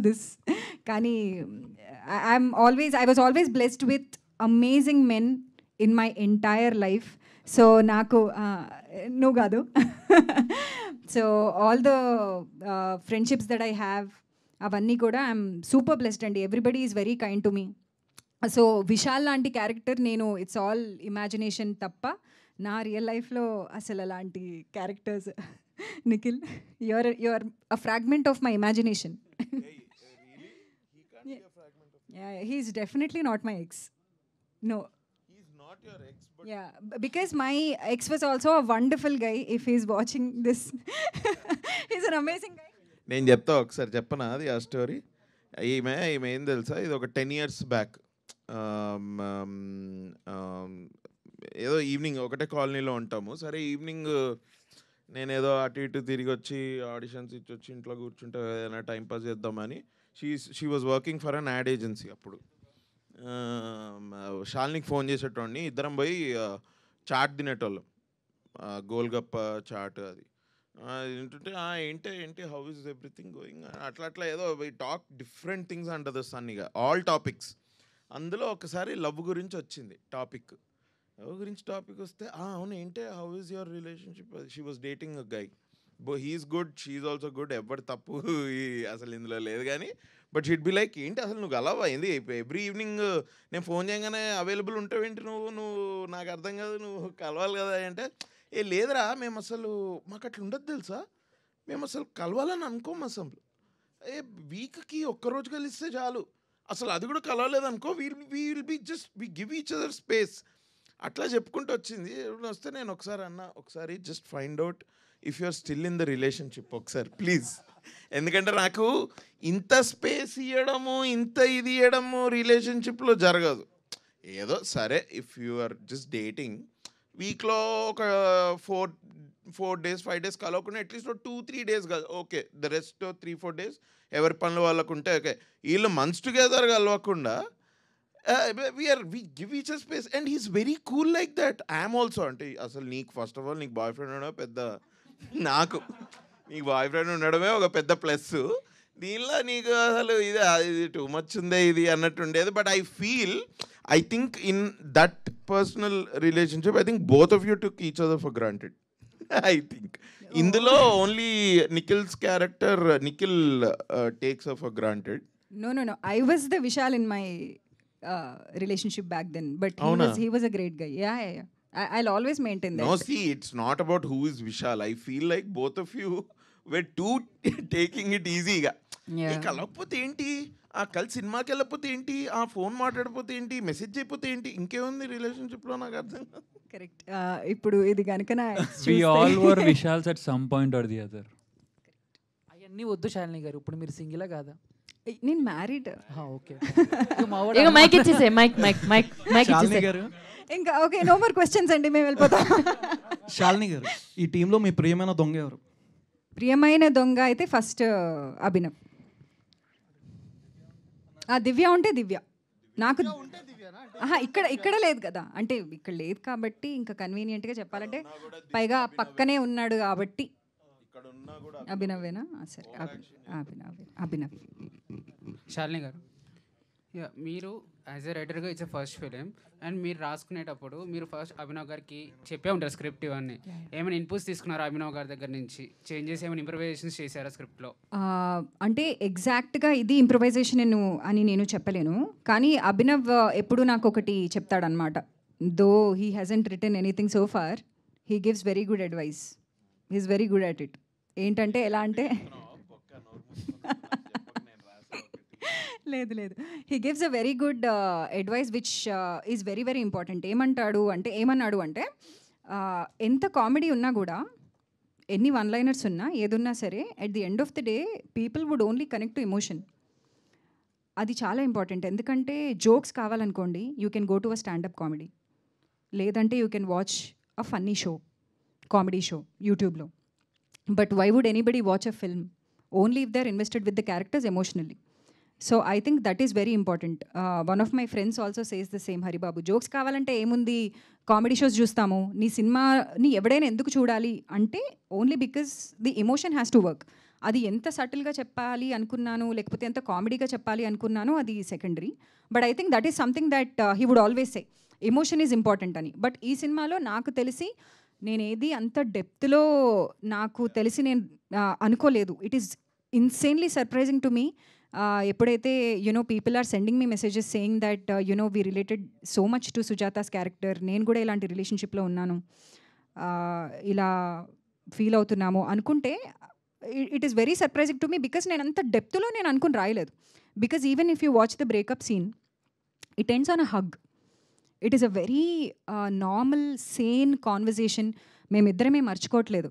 this. Kani I was always blessed with amazing men in my entire life. So naku no gadu. So all the friendships that I have, avanni kuda I'm super blessed and everybody is very kind to me. So Vishal lanti character nenu, it's all imagination tappa. నా real లైఫ్లో అసలు అలాంటి characters. Nikhil, your a fragment of my imagination. He is definitely not my ex. No, your ex, but Yeah, because my ex was also a wonderful guy. If he's watching this, he's an amazing guy. నేను చెప్తా ఒకసారి చెప్పనా అది ఆ story. ఈమె ఏం తెలుసా, ఇది ఒక 10 years బ్యాక్. ఏదో ఈవినింగ్ ఒకటే కాలనీలో ఉంటాము. సరే ఈవినింగ్ నేను ఏదో అటు ఇటు తిరిగి వచ్చి ఆడిషన్స్ ఇచ్చి వచ్చి ఇంట్లో కూర్చుంటే ఏదైనా టైంపాస్ చేద్దామని she was working for an ad agency. అప్పుడు షాలినికి ఫోన్ చేసేటోడిని, ఇద్దరం పోయి చాట్ తినేటోళ్ళం, గోల్గప్ప చాట్ అది ఏంటంటే ఏంటి హౌ ఇస్ ఎవ్రీథింగ్ గోయింగ్ అట్లా ఏదో we talk different things under the sun, ఇక ఆల్ టాపిక్స్. అందులో ఒకసారి లవ్ గురించి వచ్చింది టాపిక్. లవ్ గురించి టాపిక్ వస్తే అవును ఏంటి how is your relationship, she was dating a guy, he's good she's also good, ఎవరి తప్పు అసలు ఇందులో లేదు. కానీ బట్ షీడ్ బి లైక్ ఏంటి అసలు నువ్వు కలవా ఏంది ఎవ్రీ ఈవినింగ్ నేను ఫోన్ చేయగానే అవైలబుల్ ఉంటావేంటి నువ్వు నాకు అర్థం కాదు, నువ్వు కలవాలి కదా అంటే లేదురా మేము అసలు మాకు అట్లా ఉండదు తెలుసా, మేము అసలు కలవాలని అనుకోము, అసలు వీక్కి ఒక్కరోజు కలిస్తే చాలు, అసలు అది కూడా కలవలేదు అనుకో, will be just we give each other space అట్లా చెప్పుకుంటూ వచ్చింది. వస్తే నేను ఒకసారి just find out if you are still in the relationship ఒకసారి ప్లీజ్. ఎందుకంటే నాకు ఇంత స్పేస్ ఇవ్వడము ఇంత ఇది ఇవ్వడము రిలేషన్షిప్లో జరగదు. ఏదో సరే if you are just dating వీక్లో ఒక 4 days 5 days కలవకుండా అట్లీస్ట్ 2-3 days కాదు ఓకే, ద రెస్ట్ 3-4 days ఎవరి పనులు వాళ్ళకు ఉంటే ఓకే. వీళ్ళు మంత్స్ టుగెదర్ కలవకుండా we give each other space and he's very cool like that. I'm also అంటే అసలు నీకు ఫస్ట్ ఆఫ్ ఆల్ నీకు బాయ్ ఫ్రెండ్ ఉండడం పెద్ద, నాకు నీకు బాయ్ ఫ్రెండ్ ఉండడమే ఒక పెద్ద ప్లస్. దీనిలో నీకు అసలు ఇది టూ మచ్ ఉందే ఇది అన్నట్టు ఉండేది. But I think in that personal relationship, I think both of you took each other for granted. I think. Indulo only Nikhil's character, Nikhil takes her for granted. No. I was the Vishal in my relationship back then. But he was a great guy. Yeah. I'll always maintain that. No, see, it's not about who is Vishal. I feel like both of you were too taking it easy. కలవకపోతే ఏంటి, కలిసి సినిమాకి వెళ్ళకపోతే ఏంటి, phone మాట్లాడకపోతే ఏంటి, message అయిపోతే ఏంటి, ఇంకేముంది రిలేషన్షిప్లో నాకు అర్థం కాదు. కరెక్ట్. ఇప్పుడు ఇది కనుక we all were Vishals at some point or the other. అవన్నీ వద్దు శాలిని గారు, ఇప్పుడు మీరు సింగిలా కాదా? నేను మ్యారీడ్. ఓకే ఇక మైక్ ఇచ్చేసే, మైక్ శాలిని గారు ఇంకా ఓకే, నో మోర్ క్వశ్చన్స్ అండి, మేము వెళ్ళిపోతాం. శాలిని గారు ఈ టీంలో మీ ప్రియమైన దొంగ ఎవరు? ప్రియమైన దొంగ అయితే ఫస్ట్ అభినవ్. దివ్య ఉంటే దివ్య నాకు ఇక్కడ లేదు కదా, అంటే ఇక్కడ లేదు కాబట్టి ఇంకా కన్వీనియంట్గా చెప్పాలంటే పైగా పక్కనే ఉన్నాడు కాబట్టి అభినవేనా? సరే అభినవ్. శాలిని గారు, మీరు యాజ్ ఎ రైటర్గా ఇట్స్ ఫస్ట్ ఫిలిం అండ్ మీరు రాసుకునేటప్పుడు మీరు ఫస్ట్ అభినవ్ గారికి చెప్పే ఉంటారు స్క్రిప్ట్ ఇవన్నీ, ఏమైనా ఇన్పుట్స్ తీసుకున్నారా అభినవ్ గారి దగ్గర నుంచి? చేంజెస్ ఏమైనా ఇంప్రూవైజేషన్స్ చేశారా స్క్రిప్ట్లో? అంటే ఎగ్జాక్ట్గా ఇది ఇంప్రూవైజేషన్ అని నేను చెప్పలేను, కానీ అభినవ్ ఎప్పుడు నాకు ఒకటి చెప్తాడనమాట. Though he hasn't written anything so far, he gives very good advice, he's very good at it. ఏంటంటే ఎలా అంటే లేదు he gives a very good advice which is very very important. ఏమన్నాడు అంటే ఎంత కామెడీ ఉన్నా కూడా, ఎన్ని వన్ లైనర్స్ ఉన్నా, ఏదున్నా సరే, at the end of the day people would only connect to emotion. అది చాలా ఇంపార్టెంట్. ఎందుకంటే జోక్స్ కావాలనుకోండి, you can go to a standup comedy, లేదంటే you can watch a funny show, comedy show యూట్యూబ్లో. But why would anybody watch a film? Only if they are invested with the characters emotionally. So I think that is very important. One of my friends also says the same. Haribabu, jokes కావాలంటే ఏముంది, comedy shows చూస్తాము, నీ సినిమాని ఎవడైనా ఎందుకు చూడాలి అంటే only because the emotion has to work. అది ఎంత సటిల్గా చెప్పాలి అనుకున్నాను, లేకపోతే ఎంత కామెడీగా చెప్పాలి అనుకున్నాను, అది secondary. But I think that is something that he would always say, emotion is important అని. బట్ ఈ సినిమాలో నాకు తెలిసి నేనేది అంత డెప్త్లో నాకు తెలిసి నేను అనుకోలేదు. It is insanely surprising to me. ఎప్పుడైతే people are sending me messages saying that we related so much to Sujatha's character, నేను కూడా ఇలాంటి రిలేషన్షిప్లో ఉన్నాను, ఇలా ఫీల్ అవుతున్నాము అనుకుంటే it is very surprising to me. Because నేను అంత డెప్త్లో నేను అనుకుని రాయలేదు. Because even if you watch the breakup scene, it ends on a hug. It is a very normal sane conversation. మేమిద్దరమే మర్చిపోవట్లేదు.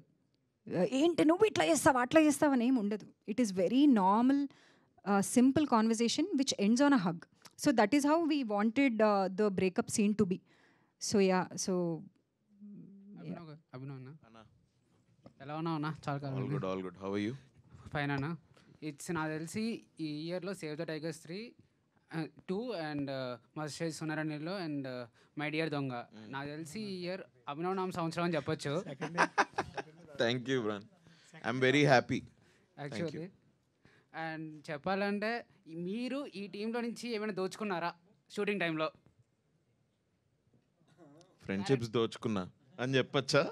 ఏంటి నువ్వు ఇట్లా చేస్తావు అట్లా చేస్తావు అని ఏమి ఉండదు. It is very normal simple conversation which ends on a hug. So that is how we wanted the breakup scene to be. So yeah, so Abhinav అన్న ఎలా ఉన్నావు అన్న? చాలా కాలం. All good. How are you? Fine అన్న. It's నాకు తెలిసి ఈ ఇయర్లో సేవ్ ద టైగర్స్ 2 అండ్ మస్టర్ సునరణిలో అండ్ మై డియర్ దొంగ. నాకు తెలిసి ఈ ఇయర్ అభినవ్ నామ సంవత్సరం అని చెప్పొచ్చు. థ్యాంక్ యూ బ్రన్, I'm very happy actually. And చెప్పాలంటే మీరు ఈ టీంలో నుంచి ఏమైనా దోచుకున్నారా షూటింగ్ టైంలో? ఫ్రెండ్షిప్స్ దోచుకున్నా అని చెప్పచ్చా?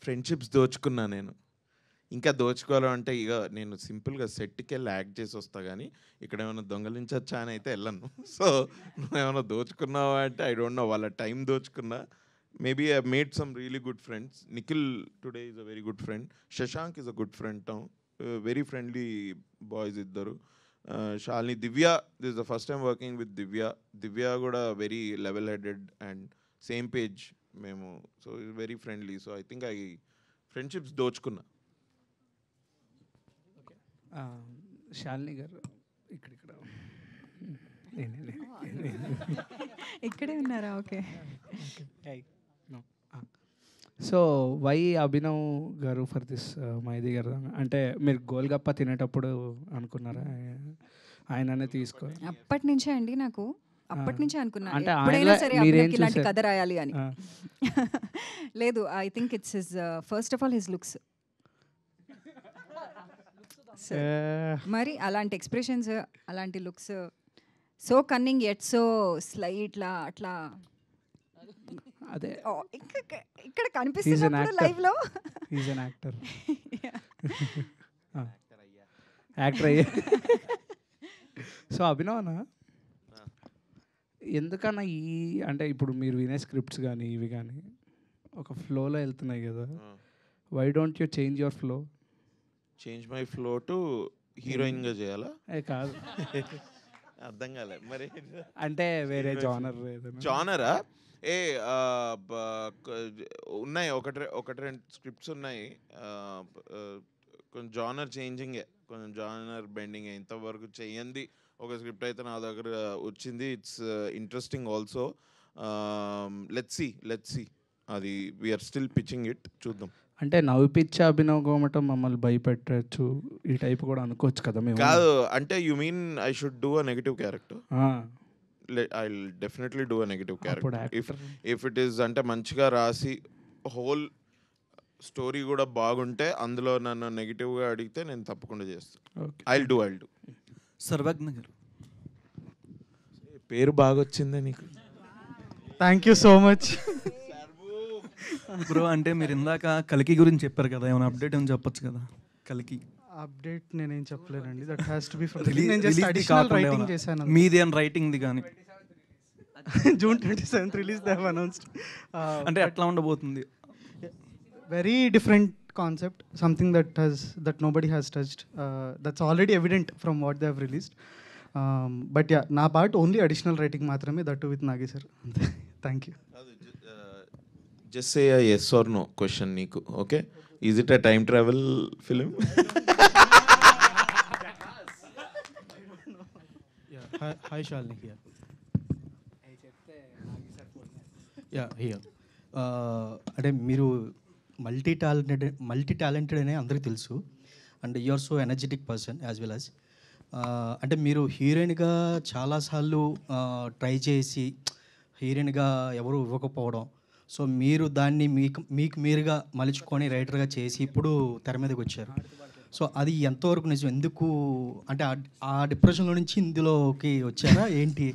ఫ్రెండ్షిప్స్ దోచుకున్నా నేను. ఇంకా దోచుకోవాలంటే ఇక నేను సింపుల్గా సెట్కి వెళ్ళి యాక్ట్ చేసి వస్తా, కానీ ఇక్కడ ఏమైనా దొంగలించచ్చా అని అయితే వెళ్ళను. సో నువ్వేమైనా దోచుకున్నావా అంటే ఐ డోంట్ నో. వాళ్ళ టైం దోచుకున్నా. Maybe I made some really good friends. Nikhil today is a very good friend. Shashank is a good friend too. Very friendly boys ఇద్దరు. Shalini, Divya, this is the first time working with Divya. Divya కూడా very level headed and same page మేము. So is very friendly. So I think I friendships దోచుకున్నా. శాలిని గారు ఇక్కడే ఉన్నారా? Okay. So why Abhinav గారు for this మైది గారు అంటే మీరు గోల్గప్ప తినేటప్పుడు అనుకున్నారా ఆయననే తీసుకో? అప్పటి నుంచే అండి, నాకు అప్పటి నుంచే అనుకున్నా అంటే ఎప్పుడైనా సరే అభినవ్కి ఇలాంటి కథ రాయాలి అని. లేదు, I think it's his first of all his looks. మరి అలాంటి ఎక్స్ప్రెషన్స్, అలాంటి looks, so cunning at so స్లైట్లా అట్లా అదే ఇక్కడ కనిపిస్తున్నప్పుడు లైవ్ లో ఈజ్ అన్ యాక్టర్. యాక్టర్ అయ్యే. సో అభినవనా ఎందుకన్నా ఈ అంటే ఇప్పుడు మీరు వినే స్క్రిప్ట్స్ కానీ ఇవి కానీ ఒక ఫ్లోలో వెళ్తున్నాయి కదా, why don't you change your flow? Change my flow to హీరోయిన్గా చేయాలా? కాదు, అర్థం కాలే మరి. అంటే వేరే జానర్. జానరా? ఉన్నాయి ఒకటి రెండు స్క్రిప్ట్స్ ఉన్నాయి. కొంచెం జానర్ చేంజింగే, కొంచెం జానర్ బెండింగ్. ఇంతవరకు చెయ్యంది ఒక స్క్రిప్ట్ అయితే నా దగ్గర వచ్చింది. It's interesting also. Let's see. అది వీఆర్ స్టిల్ పిచ్చింగ్ ఇట్, చూద్దాం. అంటే నవ్విపిచ్చే అభినవ్ గోమటం మమ్మల్ని భయపెట్టచ్చు ఈ టైప్ కూడా అనుకోవచ్చు కదా మేము? కాదు, అంటే you mean I should do a negative character? I'll definitely do a negative character. If it is అంటే మంచిగా రాసి హోల్ స్టోరీ కూడా బాగుంటే అందులో నన్ను నెగిటివ్గా అడిగితే నేను తప్పకుండా చేస్తాను. I'll do. సర్వజ్ఞ గారు పేరు బాగా వచ్చిందే నీకు. Thank you so much bro. అంటే మీరు ఇందాక కల్కి గురించి చెప్పారు కదా, ఏమైనా అప్డేట్ ఏమైనా చెప్పొచ్చు కదా? కల్కి అప్డేట్ నేనేం చెప్పలేనండి. That has to be from నేను జస్ట్ అడిషనల్ రైటింగ్ చేశాను. మీది అని రైటింగ్ది కానీ June 27th release they have announced. అంటే ఎట్లా ఉండబోతుంది? Very different concept, something that nobody has touched. That's already evident from what they have released. But yeah, నా పార్ట్ ఓన్లీ అడిషనల్ రైటింగ్ మాత్రమే, that with Nagi sir. Thank you. Just say a yes or no question నీకు. Okay, is it a time travel film? Hi Shalini here. Yeah, here. అంటే మీరు multi talented అనే అందరికీ తెలుసు. And you are so energetic person as well as. అంటే మీరు హీరోయిన్గా చాలాసార్లు ట్రై చేసి హీరోయిన్గా ఎవరు ఇవ్వకపోవడం, సో మీరు దాన్ని మీకు మీరుగా మలుచుకొని రైటర్గా చేసి ఇప్పుడు తెర మీదకి వచ్చారు. సో అది ఎంతవరకు నిజం? ఎందుకు అంటే ఆ డిప్రెషన్లో నుంచి ఇందులోకి వచ్చారా ఏంటి?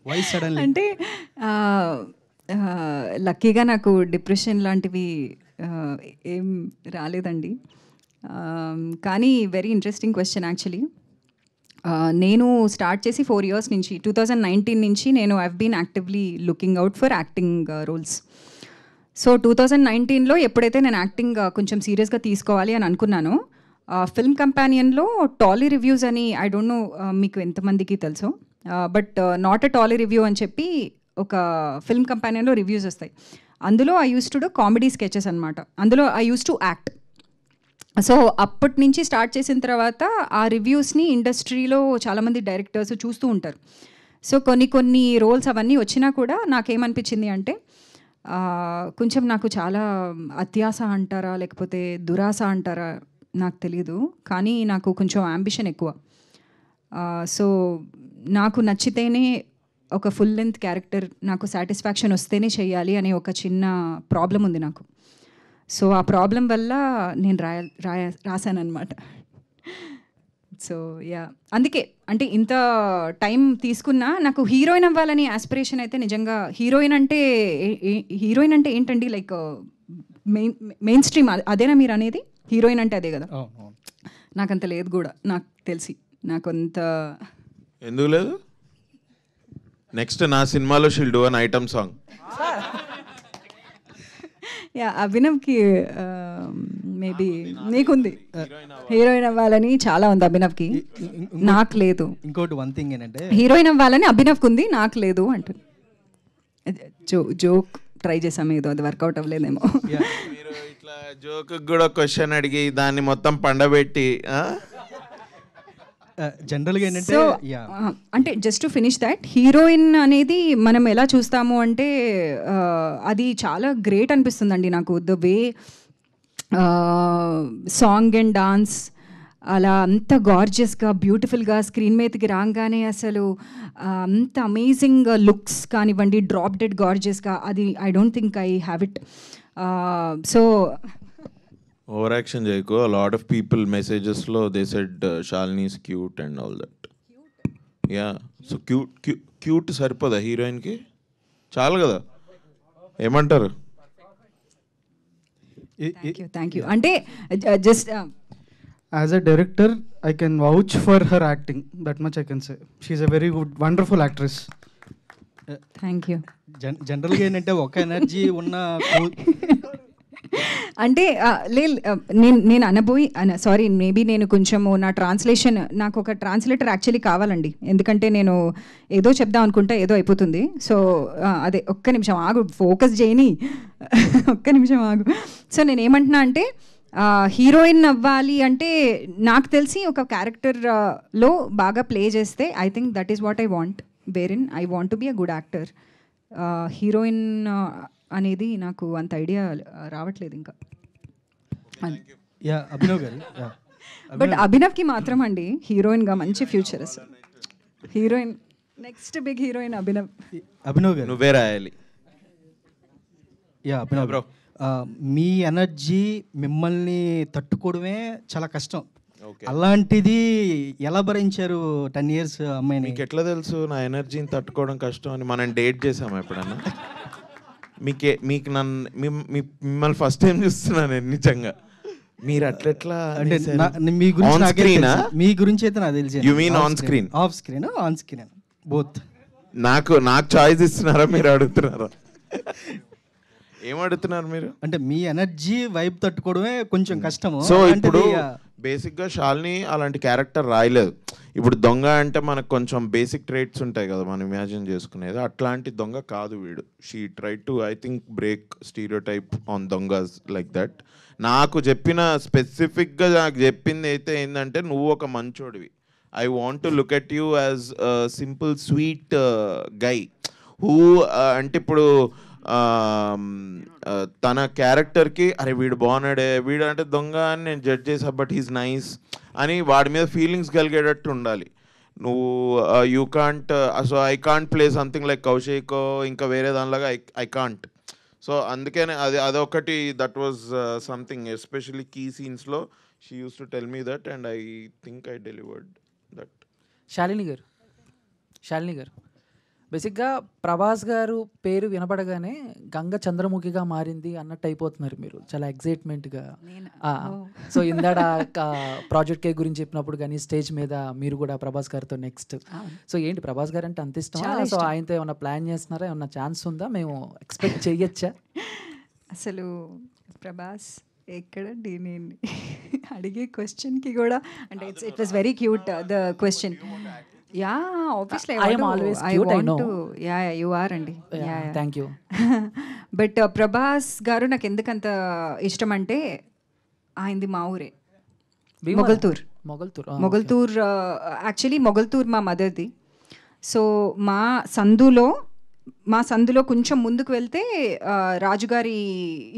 Why suddenly? అంటే లక్కీగా నాకు డిప్రెషన్ లాంటివి ఏం రాలేదండి. కానీ వెరీ ఇంట్రెస్టింగ్ క్వశ్చన్ యాక్చువల్లీ. నేను స్టార్ట్ చేసి 4 years నుంచి 2019 నుంచి నేను I've been actively looking out for acting roles. So 2019లో ఎప్పుడైతే నేను యాక్టింగ్ కొంచెం సీరియస్గా తీసుకోవాలి అని అనుకున్నానో, ఫిల్మ్ కంపానియన్లో టాలీ రివ్యూస్ అని, ఐ డోంట్ నో మీకు ఎంతమందికి తెలుసో, but not at all review అని చెప్పి ఒక ఫిల్మ్ కంపానియన్లో రివ్యూస్ వస్తాయి. అందులో I use to do comedy sketches అనమాట. అందులో I use to act. So అప్పటి నుంచి స్టార్ట్ చేసిన తర్వాత ఆ రివ్యూస్ని ఇండస్ట్రీలో చాలామంది డైరెక్టర్స్ చూస్తూ ఉంటారు. సో కొన్ని రోల్స్ అవన్నీ వచ్చినా కూడా నాకేమనిపించింది అంటే కొంచెం నాకు చాలా అత్యాశ అంటారా లేకపోతే దురాశ అంటారా నాకు తెలీదు, కానీ నాకు కొంచెం యాంబిషన్ ఎక్కువ. సో నాకు నచ్చితేనే ఒక ఫుల్ లెంత్ క్యారెక్టర్ నాకు సాటిస్ఫాక్షన్ వస్తేనే చేయాలి అనే ఒక చిన్న ప్రాబ్లం ఉంది నాకు. సో ఆ ప్రాబ్లం వల్ల నేను రాశానమాట. సో యా, అందుకే అంటే ఇంత టైం తీసుకున్నా నాకు హీరోయిన్ అవ్వాలని ఆస్పిరేషన్ అయితే నిజంగా. హీరోయిన్ అంటే ఏంటండి, లైక్ మెయిన్ స్ట్రీమ్ అదేనా మీరు అనేది? హీరోయిన్ అంటే అదే కదా. నాకంత లేదు కూడా, నాకు తెలిసి నాకంత ఎందుకు లేదు. నెక్స్ట్ నా సినిమాలో she'll do an item song. Yeah, అభినవ్కి మేబీ నీకుంది హీరోయిన్ అవ్వాలని, చాలా ఉంది అభినవ్కి, నాకు లేదు. ఇంకోటి వన్ థింగ్ ఏంటంటే హీరోయిన్ అవ్వాలని అభినవ్కి ఉంది, నాకు లేదు అంటుంది. జోక్ ట్రై చేసాము, ఏదో అది వర్కౌట్ అవ్వలేదేమో. మీరు ఇట్లా జోక్ కూడా క్వశ్చన్ అడిగి దాన్ని మొత్తం పండబెట్టి జనరల్గా ఏంటంటే అంటే just to finish that, heroine అనేది మనం ఎలా చూస్తాము అంటే అది చాలా గ్రేట్ అనిపిస్తుందండి నాకు. The way song and dance అలా అంత గార్జియస్గా బ్యూటిఫుల్గా స్క్రీన్ మీదకి రాగానే అసలు అంత అమేజింగ్ లుక్స్ కానివ్వండి, డ్రాప్ డెడ్ గార్జియస్గా, అది I don't think I have it. So over action చేయకు. లాట్ ఆఫ్ పీపుల్ మెసేజెస్లో they said Shalini is cute and all that. Yeah, so cute సరిపోదా హీరోయిన్కి? చాలు కదా, ఏమంటారు? Thank you. అంటే just as a director I can vouch for her acting, that much I can say. She's a very good wonderful actress. Thank you. జనరల్గా ఏంటంటే ఒక energy ఉన్న అంటే నేను సారీ మేబీ నేను కొంచెము నా ట్రాన్స్లేషన్, నాకు ఒక ట్రాన్స్లేటర్ యాక్చువల్లీ కావాలండి. ఎందుకంటే నేను ఏదో చెప్దాం అనుకుంటా ఏదో అయిపోతుంది. సో అదే ఒక్క నిమిషం ఆగు, ఫోకస్ చేయని ఒక్క నిమిషం ఆగు. సో నేను ఏమంటున్నా అంటే హీరోయిన్ అవ్వాలి అంటే నాకు తెలిసి ఒక క్యారెక్టర్లో బాగా ప్లే చేస్తే I think that is what I want, where in I want to be a good actor. Heroine అనేది నాకు అంత ఐడియా రావట్లేదు ఇంకా. అభినవ్ గారు, బట్ అభినవ్కి మాత్రం అండి హీరోయిన్గా మంచి ఫ్యూచర్ అసలు. Heroine next big heroine Abhinav garu. నువ్వే రాయాలి. యా అభినవ్ బ్రో, మీ ఎనర్జీ మిమ్మల్ని తట్టుకోవడమే చాలా కష్టం. అలాంటిది ఎలా భరించారు 10 years అమ్మాయిని? మీకు ఎట్లా తెలుసు నా ఎనర్జీని తట్టుకోవడం కష్టం అని? మనం డేట్ చేసాము ఎప్పుడన్నా? మీకు మిమ్మల్ని ఫస్ట్ టైం చూస్తున్నాను నేను నిజంగా. మీరు అట్లెట్లా అంటే మీ గురించి అయితే నాకు తెలిసి. You mean on screen? Off screen, on screen, both. నాకు చాయిస్ ఇస్తున్నారా మీరు అడుగుతున్నారా? ఏం అడుగుతున్నారు మీరు? అంటే మీ ఎనర్జీ వైబ్ తట్టుకోవడమే కొంచెం కష్టము. సో ఇప్పుడు బేసిక్గా శాలిని అలాంటి క్యారెక్టర్ రాయలేదు. ఇప్పుడు దొంగ అంటే మనకు కొంచెం బేసిక్ ట్రేట్స్ ఉంటాయి కదా మనం ఇమాజిన్ చేసుకునేది, అట్లాంటి దొంగ కాదు వీడు. She try to I think break stereotype on దొంగస్ లైక్ దట్. నాకు స్పెసిఫిక్గా నాకు చెప్పింది అయితే ఏంటంటే, నువ్వు ఒక మంచోడివి. I want to look at you as simple sweet guy who అంటే ఇప్పుడు తన క్యారెక్టర్కి అరే వీడు బాగున్నాడే, వీడు అంటే దొంగ అని నేను జడ్జ్ చేసా, బట్ హీస్ నైస్ అని వాడి మీద ఫీలింగ్స్ కలిగేటట్టు ఉండాలి. నువ్వు you can't, so I can't play something like Kaushik ఇంకా వేరే దానిలాగా ఐ కాంట్. సో అందుకనే అదొకటి that was something especially key సీన్స్లో she used to tell me that and I think I delivered that. Shalini garu బేసిక్గా ప్రభాస్ గారు పేరు వినపడగానే గంగ చంద్రముఖిగా మారింది అన్నట్టు అయిపోతున్నారు మీరు, చాలా ఎగ్జైట్మెంట్గా. సో ఇందాడ ప్రాజెక్ట్ కే గురించి చెప్పినప్పుడు కానీ స్టేజ్ మీద మీరు కూడా ప్రభాస్ గారితో నెక్స్ట్. సో ఏంటి ప్రభాస్ గారు అంటే అంత ఇష్టమా? సో ఆయనతో ఏమన్నా ప్లాన్ చేస్తున్నారా? ఏమన్నా ఛాన్స్ ఉందా? మేము ఎక్స్పెక్ట్ చేయొచ్చా? అసలు ప్రభాస్ ఎక్కడండి, నేను అడిగే క్వశ్చన్కి కూడా అంటే it was very cute the question. obviously I am always cute, I know. you are అండి. Thank you. బట్ ప్రభాస్ గారు నాకు ఎందుకంత ఇష్టం అంటే ఆయనది మా ఊరే, మొగల్తూర్. మొగల్తూర్ యాక్చువల్లీ మొగల్తూర్ మా మదర్ది. సో మా సందులో కొంచెం ముందుకు వెళ్తే రాజుగారి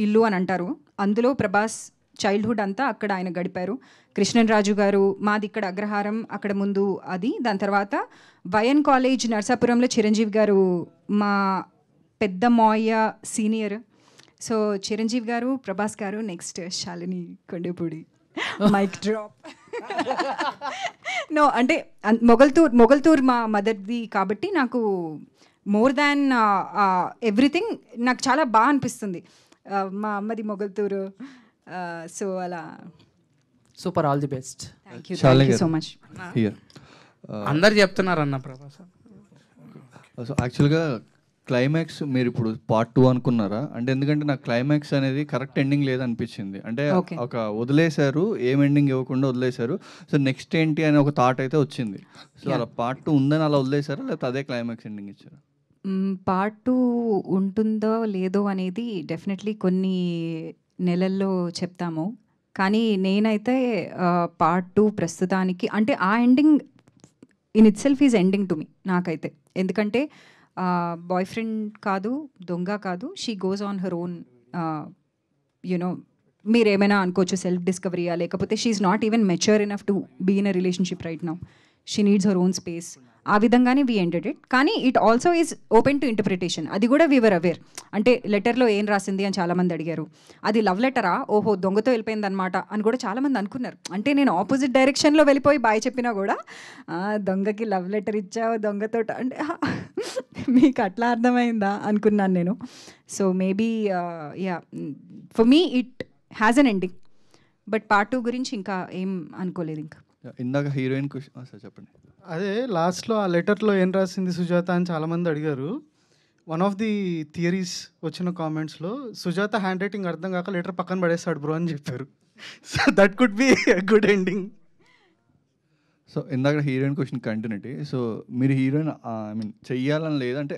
ఇల్లు అని అంటారు. అందులో ప్రభాస్ చైల్డ్హుడ్ అంతా అక్కడ ఆయన గడిపారు. కృష్ణన్ రాజు గారు, మాది ఇక్కడ అగ్రహారం, అక్కడ ముందు అది. దాని తర్వాత వైఎన్ కాలేజ్ నర్సాపురంలో చిరంజీవి గారు మా పెద్ద మాయ senior. So Chiranjeevi garu, Prabhas garu, next Shalini Kondapudi. Mike drop. No అంటే మొగల్తూర్ మా మదర్ది కాబట్టి నాకు మోర్ దాన్ ఎవ్రీథింగ్ నాకు చాలా బాగా అనిపిస్తుంది. మా అమ్మది మొగల్తూరు. సో అలా. Super, all the best. Thank you so much. అందరు చెప్తున్నారు అన్న ప్రభాస్. సో యాక్చువల్గా క్లైమాక్స్ మీరు ఇప్పుడు పార్ట్ 2 అనుకున్నారా? అంటే ఎందుకంటే నాకు క్లైమాక్స్ అనేది కరెక్ట్ ఎండింగ్ లేదనిపించింది. అంటే ఒక వదిలేశారు, ఏం ఎండింగ్ ఇవ్వకుండా వదిలేశారు. సో నెక్స్ట్ ఏంటి అనే ఒక థాట్ అయితే వచ్చింది. సో అలా పార్ట్ 2 ఉందని అలా వదిలేశారా, లేకపోతే అదే క్లైమాక్స్ ఎండింగ్ ఇచ్చారా? పార్ట్ 2 ఉంటుందో లేదో అనేది డెఫినెట్లీ కొన్ని నెలల్లో చెప్తాము. కానీ నేనైతే పార్ట్ 2 ప్రస్తుతానికి అంటే ఆ ending in itself is ending to me నాకైతే. ఎందుకంటే బాయ్ ఫ్రెండ్ కాదు, దొంగ కాదు, she goes on her own. You know మీరేమైనా అనుకోవచ్చు సెల్ఫ్ డిస్కవరీయా, లేకపోతే she is not even mature enough to be in a relationship right now. She needs her own space. ఆ విధంగానే వీ ఎండెడ్ ఇట్. కానీ it also is open to interpretation. అది కూడా Weaver aware. అంటే లెటర్లో ఏం రాసింది అని చాలామంది అడిగారు. అది లవ్ లెటరా, ఓహో దొంగతో వెళ్ళిపోయింది అనమాట అని కూడా చాలామంది అనుకున్నారు. అంటే నేను ఆపోజిట్ డైరెక్షన్లో వెళ్ళిపోయి బాయ్ చెప్పినా కూడా దొంగకి లవ్ లెటర్ ఇచ్చావు దొంగతో అంటే మీకు అట్లా అర్థమైందా అనుకున్నాను నేను. So maybe for me it has an ending. But part 2 గురించి ఇంకా ఏం అనుకోలేదు. ఇంకా ఇందాక హీరోయిన్ చెప్పండి. అదే లాస్ట్లో ఆ లెటర్లో ఏం రాసింది సుజాత అని చాలామంది అడిగారు. వన్ ఆఫ్ ది థియరీస్ వచ్చిన కామెంట్స్లో సుజాత హ్యాండ్ రైటింగ్ అర్థం కాక లెటర్ పక్కన పడేస్తాడు బ్రో అని చెప్పారు. So that could be good ending. So ఇందాక హీరోయిన్ క్వశ్చన్ కంటిన్యూటీ. సో మీరు హీరోయిన్ ఐ మీన్ చెయ్యాలని లేదంటే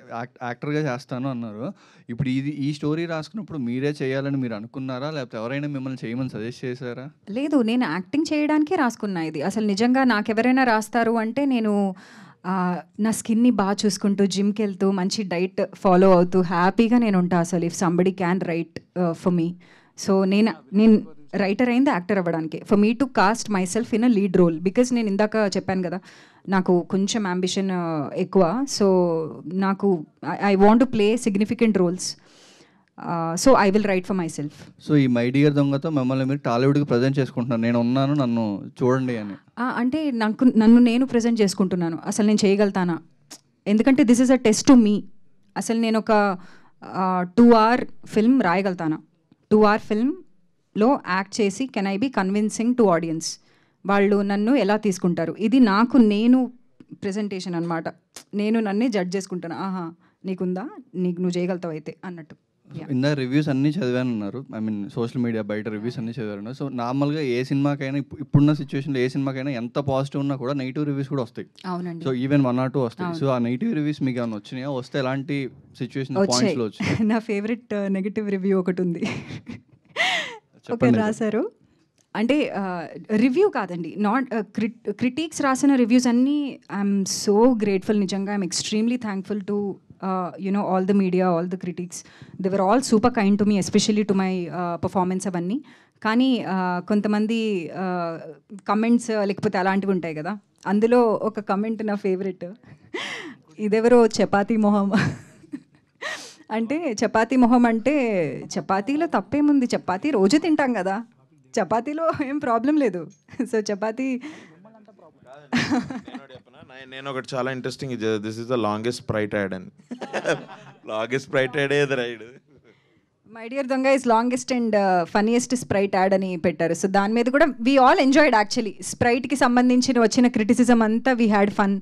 యాక్టర్గా చేస్తాను అన్నారు. ఇప్పుడు ఈ స్టోరీ రాసుకున్నప్పుడు మీరే చేయాలని మీరు అనుకున్నారా, లేకపోతే ఎవరైనా మిమ్మల్ని చేయమని సజెస్ట్ చేశారా? లేదు, నేను యాక్టింగ్ చేయడానికే రాసుకున్నా ఇది. అసలు నిజంగా నాకెవరైనా రాస్తారు అంటే నేను నా స్కిన్ని బాగా చూసుకుంటూ జిమ్కి వెళ్తూ మంచి డైట్ ఫాలో అవుతూ హ్యాపీగా నేను ఉంటా. అసలు if somebody can write for me. So నేను రైటర్ అయింది యాక్టర్ అవ్వడానికి. For me to cast myself in a lead role. Because నేను ఇందాక చెప్పాను కదా నాకు కొంచెం అంబిషన్ ఎక్కువ. సో నాకు I want to play significant roles. So I will write for myself. So ఈ మై డియర్ దొంగతో మిమ్మల్ని మీరు టాలీవుడ్కి ప్రజెంట్ చేసుకుంటున్నారు, నేను ఉన్నాను నన్ను చూడండి అని. అంటే నన్ను నేను ప్రజెంట్ చేసుకుంటున్నాను. అసలు నేను చేయగలుగుతానా? ఎందుకంటే this is a test to me. అసలు నేను ఒక 2 hour ఫిల్మ్ రాయగలుగుతానా? 2 hour ఫిల్మ్లో యాక్ట్ చేసి can I be convincing to audience? వాళ్ళు నన్ను ఎలా తీసుకుంటారు? ఇది నేను ప్రెజెంటేషన్ అనమాట. నేను నన్నే జడ్జ్ చేసుకుంటాను. ఆహా నీకుందా, నువ్వు చేయగలుగుతావు అయితే అన్నట్టు. ఇందా రివ్యూస్ అన్నీ చదివానన్నారు. ఐ మీన్ సోషల్ మీడియా బయట రివ్యూస్ అన్నీ చదివారు. సో నార్మల్గా ఏ సినిమాకైనా ఇప్పుడున్న సిచ్యువేషన్లో ఏ సినిమాకైనా ఎంత పాజిటివ్ ఉన్నా కూడా నెగిటివ్ రివ్యూస్ కూడా వస్తాయి. అవునండి. సో ఈవెన్ 1 or 2 వస్తాయి. సో ఆ నెగిటివ్ రివ్యూస్ మీకు ఏమైనా వచ్చినాయా? వస్తే ఎలాంటి సిచ్యువేషన్ పాయింట్స్లో వచ్చాయి? నా ఫేవరెట్ నెగిటివ్ రివ్యూ ఒకటి ఉంది. ఒకరు రాశారు. అంటే రివ్యూ కాదండి, నాట్ క్రిటిక్స్ రాసిన రివ్యూస్ అన్నీ ఐఎమ్ సో గ్రేట్ఫుల్. నిజంగా I'm extremely thankful to all the media, all the critics. They were all super kind to me, especially to my performance అవన్నీ. కానీ కొంతమంది కమెంట్స్ లేకపోతే అలాంటివి ఉంటాయి కదా. అందులో ఒక కమెంట్ నా ఫేవరెట్. ఇదెవరో చపాతీ మొహం అంటే చపాతీ మొహం అంటే చపాతీలో తప్పేముంది, చపాతీ రోజు తింటాం కదా, చపాతీలో ఏం ప్రాబ్లం లేదు. సో చపాతీ నేను ఒకటి చాలా interesting, this is the longest Sprite ad అని. లాంగెస్ట్ స్ప్రైట్ యాడ్ ఏది రైడ్ మై డియర్ దొంగ is longest and funniest Sprite ad అని పెట్టారు. సో దాని మీద కూడా వీ ఆల్ ఎంజాయ్డ్ యాక్చువల్లీ. స్ప్రైట్కి సంబంధించిన వచ్చిన క్రిటిసిజం అంతా వీ హ్యాడ్ ఫన్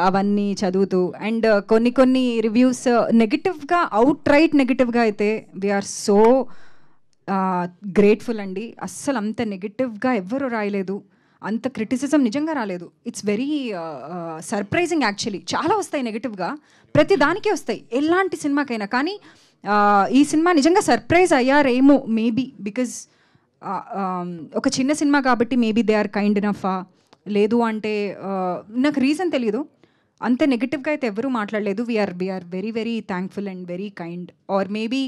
అవన్నీ చదువుతూ. అండ్ కొన్ని రివ్యూస్ నెగిటివ్గా, అవుట్ రైట్ నెగిటివ్గా అయితే వీఆర్ సో గ్రేట్ఫుల్ అండి. అస్సలు అంత నెగిటివ్గా ఎవ్వరూ రాయలేదు. అంత క్రిటిసిజం నిజంగా రాలేదు. It's very surprising actually. చాలా వస్తాయి నెగిటివ్గా, ప్రతి దానికి వస్తాయి ఎలాంటి సినిమాకైనా. కానీ ఈ సినిమా నిజంగా సర్ప్రైజ్ అయ్యారేమో మేబీ, బికాజ్ ఒక చిన్న సినిమా కాబట్టి మేబీ దే ఆర్ కైండ్ ఇనఫా, లేదు అంటే నాకు రీజన్ తెలియదు. అంత నెగిటివ్గా అయితే ఎవరూ మాట్లాడలేదు. We're very very thankful and very kind. Or maybe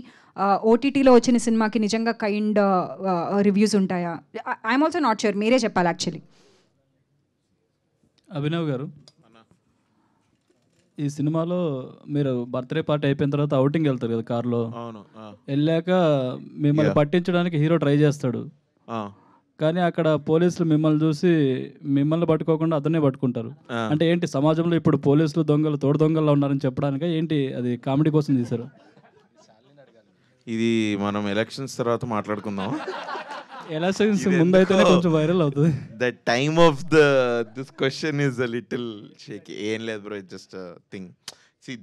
ఓటీటీలో వచ్చిన సినిమాకి నిజంగా కైండ్ రివ్యూస్ ఉంటాయా? ఐఎమ్ ఆల్సో నాట్ షూర్, మీరే చెప్పాలి యాక్చువల్లీ. అభినవ్ గారు, ఈ సినిమాలో మీరు బర్త్డే పార్టీ అయిపోయిన తర్వాత అవుటింగ్ వెళ్తారు కదా కార్లో. వెళ్ళాక మిమ్మల్ని పట్టించడానికి హీరో ట్రై చేస్తాడు, కానీ అక్కడ పోలీసులు మిమ్మల్ని చూసి మిమ్మల్ని పట్టుకోకుండా అతనే పట్టుకుంటారు. అంటే ఏంటి, సమాజంలో ఇప్పుడు పోలీసులు దొంగలు తోడు దొంగల్లో ఉన్నారని చెప్పడానికి ఏంటి, అది కామెడీ కోసం తీశారు? ఇది మనం ఎలక్షన్స్ తర్వాత మాట్లాడుకుందాం. ఎలక్షన్స్ ముందైతేనే కొంచెం వైరల్ అవుతుంది. The time of this question is a little shake. ఏం లేదు బ్రో, ఇట్ జస్ట్ థింగ్.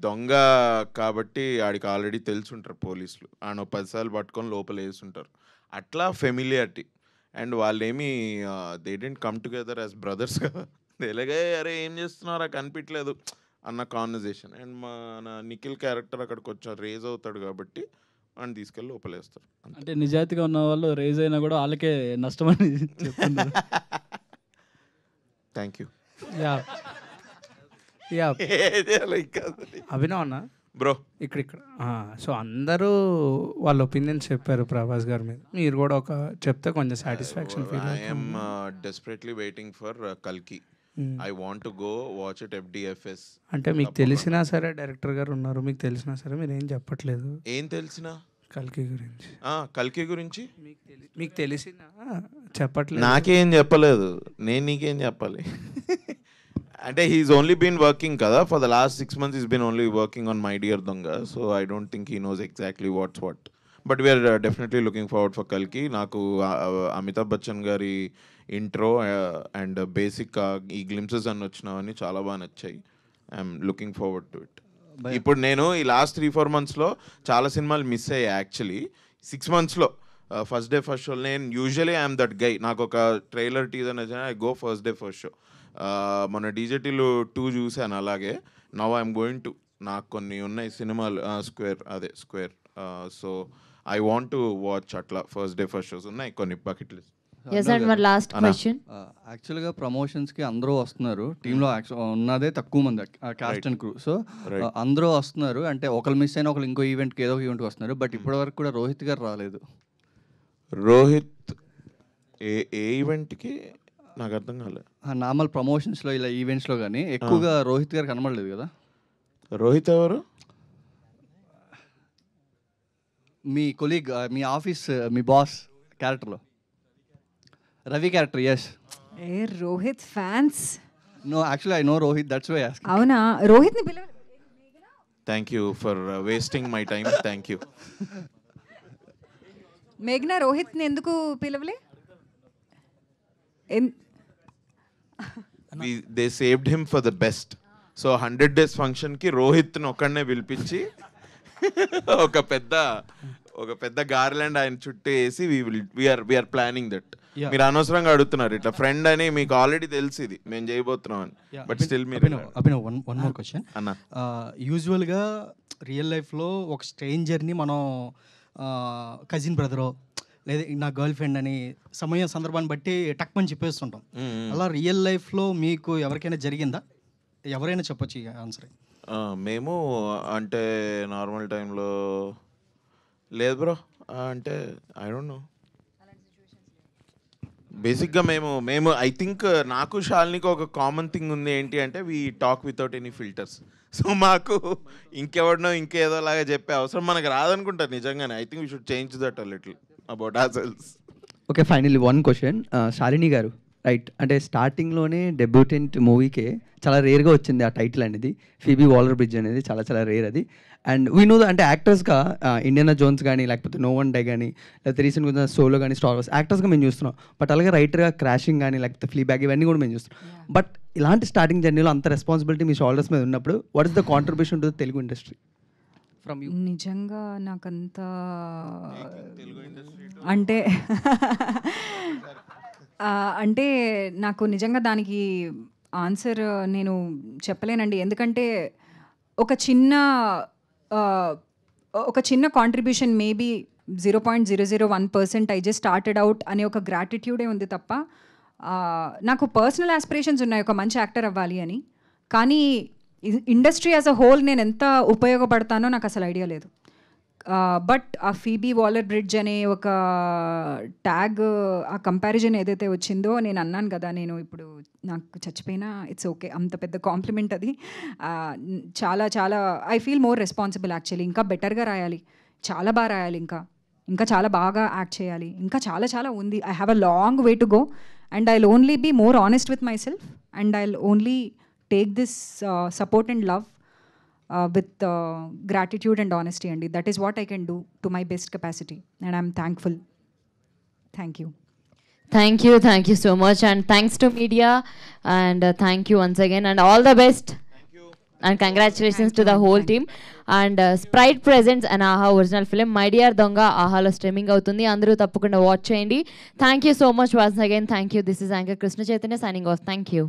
దొంగ కాబట్టి ఆడికి ఆల్రెడీ తెలుసుంటారు పోలీసులు, ఆయన 10 సార్లు పట్టుకొని లోపల వేసుంటారు. అట్లా ఫెమిలియారిటీ. అండ్ వాళ్ళేమి they didn't come together as brothers కదా. ఎలాగే అరే ఏం చేస్తున్నారా కనిపించలేదు అన్న కాన్వర్జేషన్. అండ్ మన నిఖిల్ క్యారెక్టర్ అక్కడికి కొంచెం రేజ్ అవుతాడు కాబట్టి అని తీసుకెళ్ళి లోపలేస్తారు. అంటే నిజాయితీగా ఉన్న వాళ్ళు రేజ్ అయినా కూడా వాళ్ళకే నష్టమని చెప్తున్నారు. Thank you. అభినవ్ అన్న బ్రో ఇక్కడ సో అందరూ వాళ్ళ ఒపీనియన్స్ చెప్పారు ప్రభాస్ గారి మీద, మీరు కూడా ఒక చెప్తే కొంచెం సాటిస్ఫాక్షన్ ఫీల్ అవుతుంది. ఐఎమ్ డెస్పరేట్లీ వెయిటింగ్ ఫర్ కల్కి. I want to go watch it FDFS. అంటే మీకు తెలిసినా సరే డైరెక్టర్ గారు ఉన్నారు, మీకు తెలిసినా సరే మీరు ఏం చెప్పట్లేదు. ఏం తెలిసినా? కల్కి గురించి. కల్కి గురించి మీకు తెలిసినా చెప్పట్లేదు. నాకేం చెప్పలేదు, నేను నీకేం చెప్పాలి? అంటే హీస్ ఓన్లీ బీన్ వర్కింగ్ కదా for the last 6 months. He's been only working on my dear Donga. So I don't think he knows exactly what's what. But we're definitely looking forward for కల్కి. నాకు అమితాబ్ బచ్చన్ గారి ఇంట్రో అండ్ బేసిక్ ఈ glimpses అన్ని వచ్చినవన్నీ చాలా బాగా నచ్చాయి. I'm looking forward to it. ఇప్పుడు నేను ఈ లాస్ట్ 3-4 monthsలో చాలా సినిమాలు మిస్ అయ్యాయి యాక్చువల్లీ. 6 monthsలో ఫస్ట్ డే ఫస్ట్ షో. నేను యూజువలీ ఐఎమ్ దట్ గై. నాకు ఒక ట్రైలర్ టీజర్ నచ్చిన I go first day first show. మన DJTలో 2 చూశాను అలాగే. నవ్ ఐఎమ్ గోయింగ్ టు, నాకు కొన్ని ఉన్నాయి సినిమాలు square. So I want to watch అట్లా ఫస్ట్ డే ఫస్ట్ షోస్ ఉన్నాయి కొన్ని బకెట్ లిస్ట్. యాక్చువల్గా ప్రమోషన్స్కి అందరూ వస్తున్నారు, టీంలో ఉన్నదే తక్కువ మంది కాస్ట్ అండ్ క్రూ. సో అందరూ వస్తున్నారు, అంటే ఒకళ్ళు మిస్ అయినా ఒకళ్ళు ఇంకో ఈవెంట్కి ఏదో ఒక ఈవెంట్కి వస్తున్నారు. బట్ ఇప్పటివరకు కూడా రోహిత్ గారు రాలేదు. రోహిత్ ఏ ఈవెంట్కి నాకు అర్థం కాలేదు. నార్మల్ ప్రమోషన్స్లో ఇలా ఈవెంట్స్లో కానీ ఎక్కువగా రోహిత్ గారు కనబడలేదు కదా. రోహిత్ ఎవరు? మీ కొలీగ్, మీ ఆఫీస్, మీ బాస్ క్యారెక్టర్లో రవి క్యారెక్టర్. ఎస్. ఏ Rohit fans? No, actually I know Rohit, that's why asking. అవునా? రోహిత్ని పిలవాలి. Thank you for wasting my time. Thank you. మేఘ్నా రోహిత్ని ఎందుకు పిలవలే? They saved him for the best. So 100 days ఫంక్షన్కి రోహిత్ని ఒక్కడనే పిలిపించి ఒక పెద్ద గార్లాండ్ ఆయన చుట్టూ వేసి వీఆర్ ప్లానింగ్ దట్. మీరు అనవసరంగా అడుగుతున్నారు ఇట్లా ఫ్రెండ్ అని, మీకు ఆల్రెడీ తెలిసి ఇది మేము చేయబోతున్నాం అని. బట్ స్టిల్ మీరు అభినవ్ వన్ మోర్ క్వశ్చన్ అన్న. యూజువల్గా రియల్ లైఫ్లో ఒక స్ట్రేంజర్ని మనం కజిన్ బ్రదరో లేదా నా గర్ల్ ఫ్రెండ్ అని సందర్భాన్ని బట్టి టక్మని చెప్పేస్తుంటాం. అలా రియల్ లైఫ్లో మీకు ఎవరికైనా జరిగిందా? ఎవరైనా చెప్పొచ్చు ఆన్సర్. మేము అంటే నార్మల్ టైంలో లేదు బ్రో. అంటే ఐ డోంట్ నో. బేసిక్గా మేము ఐ థింక్ నాకు శాలినికి ఒక కామన్ థింగ్ ఉంది. ఏంటి అంటే we talk without any filters. So మాకు ఇంకెవడనో ఇంకేదోలాగా చెప్పే అవసరం మనకు రాదనుకుంటారు నిజంగానే. I think we should change that a little about ourselves. Okay, finally one question. Shalini గారు, రైట్, అంటే స్టార్టింగ్లోనే డెబ్యూటెంట్ మూవీకే చాలా రేర్గా వచ్చింది ఆ టైటిల్ అనేది. ఫీబీ వాలర్ బ్రిడ్జ్ అనేది చాలా చాలా రేర్ అది. అండ్ వీ నో అంటే యాక్టర్స్గా ఇండియానా జోన్స్ కానీ లేకపోతే నో వన్ డే కానీ లేకపోతే రీసెంట్గా సోలో కానీ స్టార్ వార్స్ యాక్టర్స్గా మేము చూస్తున్నాం. బట్ అలాగే రైటర్గా క్రాషింగ్ కానీ లేకపోతే ఫ్లీ బ్యాగ్ ఇవన్నీ కూడా మేము చూస్తున్నాం. బట్ ఇలాంటి స్టార్టింగ్ జర్నీలో అంత రెస్పాన్సిబిలిటీ మీ షోల్డర్స్ మీద ఉన్నప్పుడు what is the contribution to the Telugu industry from you? నిజంగా నాకంత అంటే అంటే నాకు నిజంగా దానికి ఆన్సర్ నేను చెప్పలేనండి. ఎందుకంటే ఒక చిన్న contribution maybe 0.001% I just started out అనే ఒక గ్రాటిట్యూడే ఉంది తప్ప నాకు పర్సనల్ ఆస్పిరేషన్స్ ఉన్నాయి ఒక మంచి యాక్టర్ అవ్వాలి అని. కానీ ఇండస్ట్రీ యాజ్ అ హోల్ నేను ఎంత ఉపయోగపడతానో నాకు అసలు ఐడియా లేదు. బట్ ఆ ఫీబీ వాలర్ బ్రిడ్జ్ అనే ఒక ట్యాగ్, ఆ కంపారిజన్ ఏదైతే వచ్చిందో, నేను అన్నాను కదా, నేను ఇప్పుడు నాకు చచ్చిపోయినా ఇట్స్ ఓకే, అంత పెద్ద కాంప్లిమెంట్ అది. చాలా చాలా I feel more responsible actually. ఇంకా బెటర్గా రాయాలి, చాలా బాగా రాయాలి, ఇంకా చాలా బాగా యాక్ట్ చేయాలి, ఇంకా చాలా చాలా ఉంది. I have a long way to go and I will only be more honest with myself and I will only take this support and love with gratitude and honesty, and that is what I can do to my best capacity, and I'm thankful. Thank you. Thank you so much, and thanks to media, and thank you once again, and all the best. Thank you. And congratulations to the whole team. And Sprite presents an AHA original film, My Dear Donga. AHA lo streaming avutundi, andaru tappakunda watch cheyandi. Thank you so much once again. Thank you. This is Anchor Krishna Chaitanya signing off. Thank you.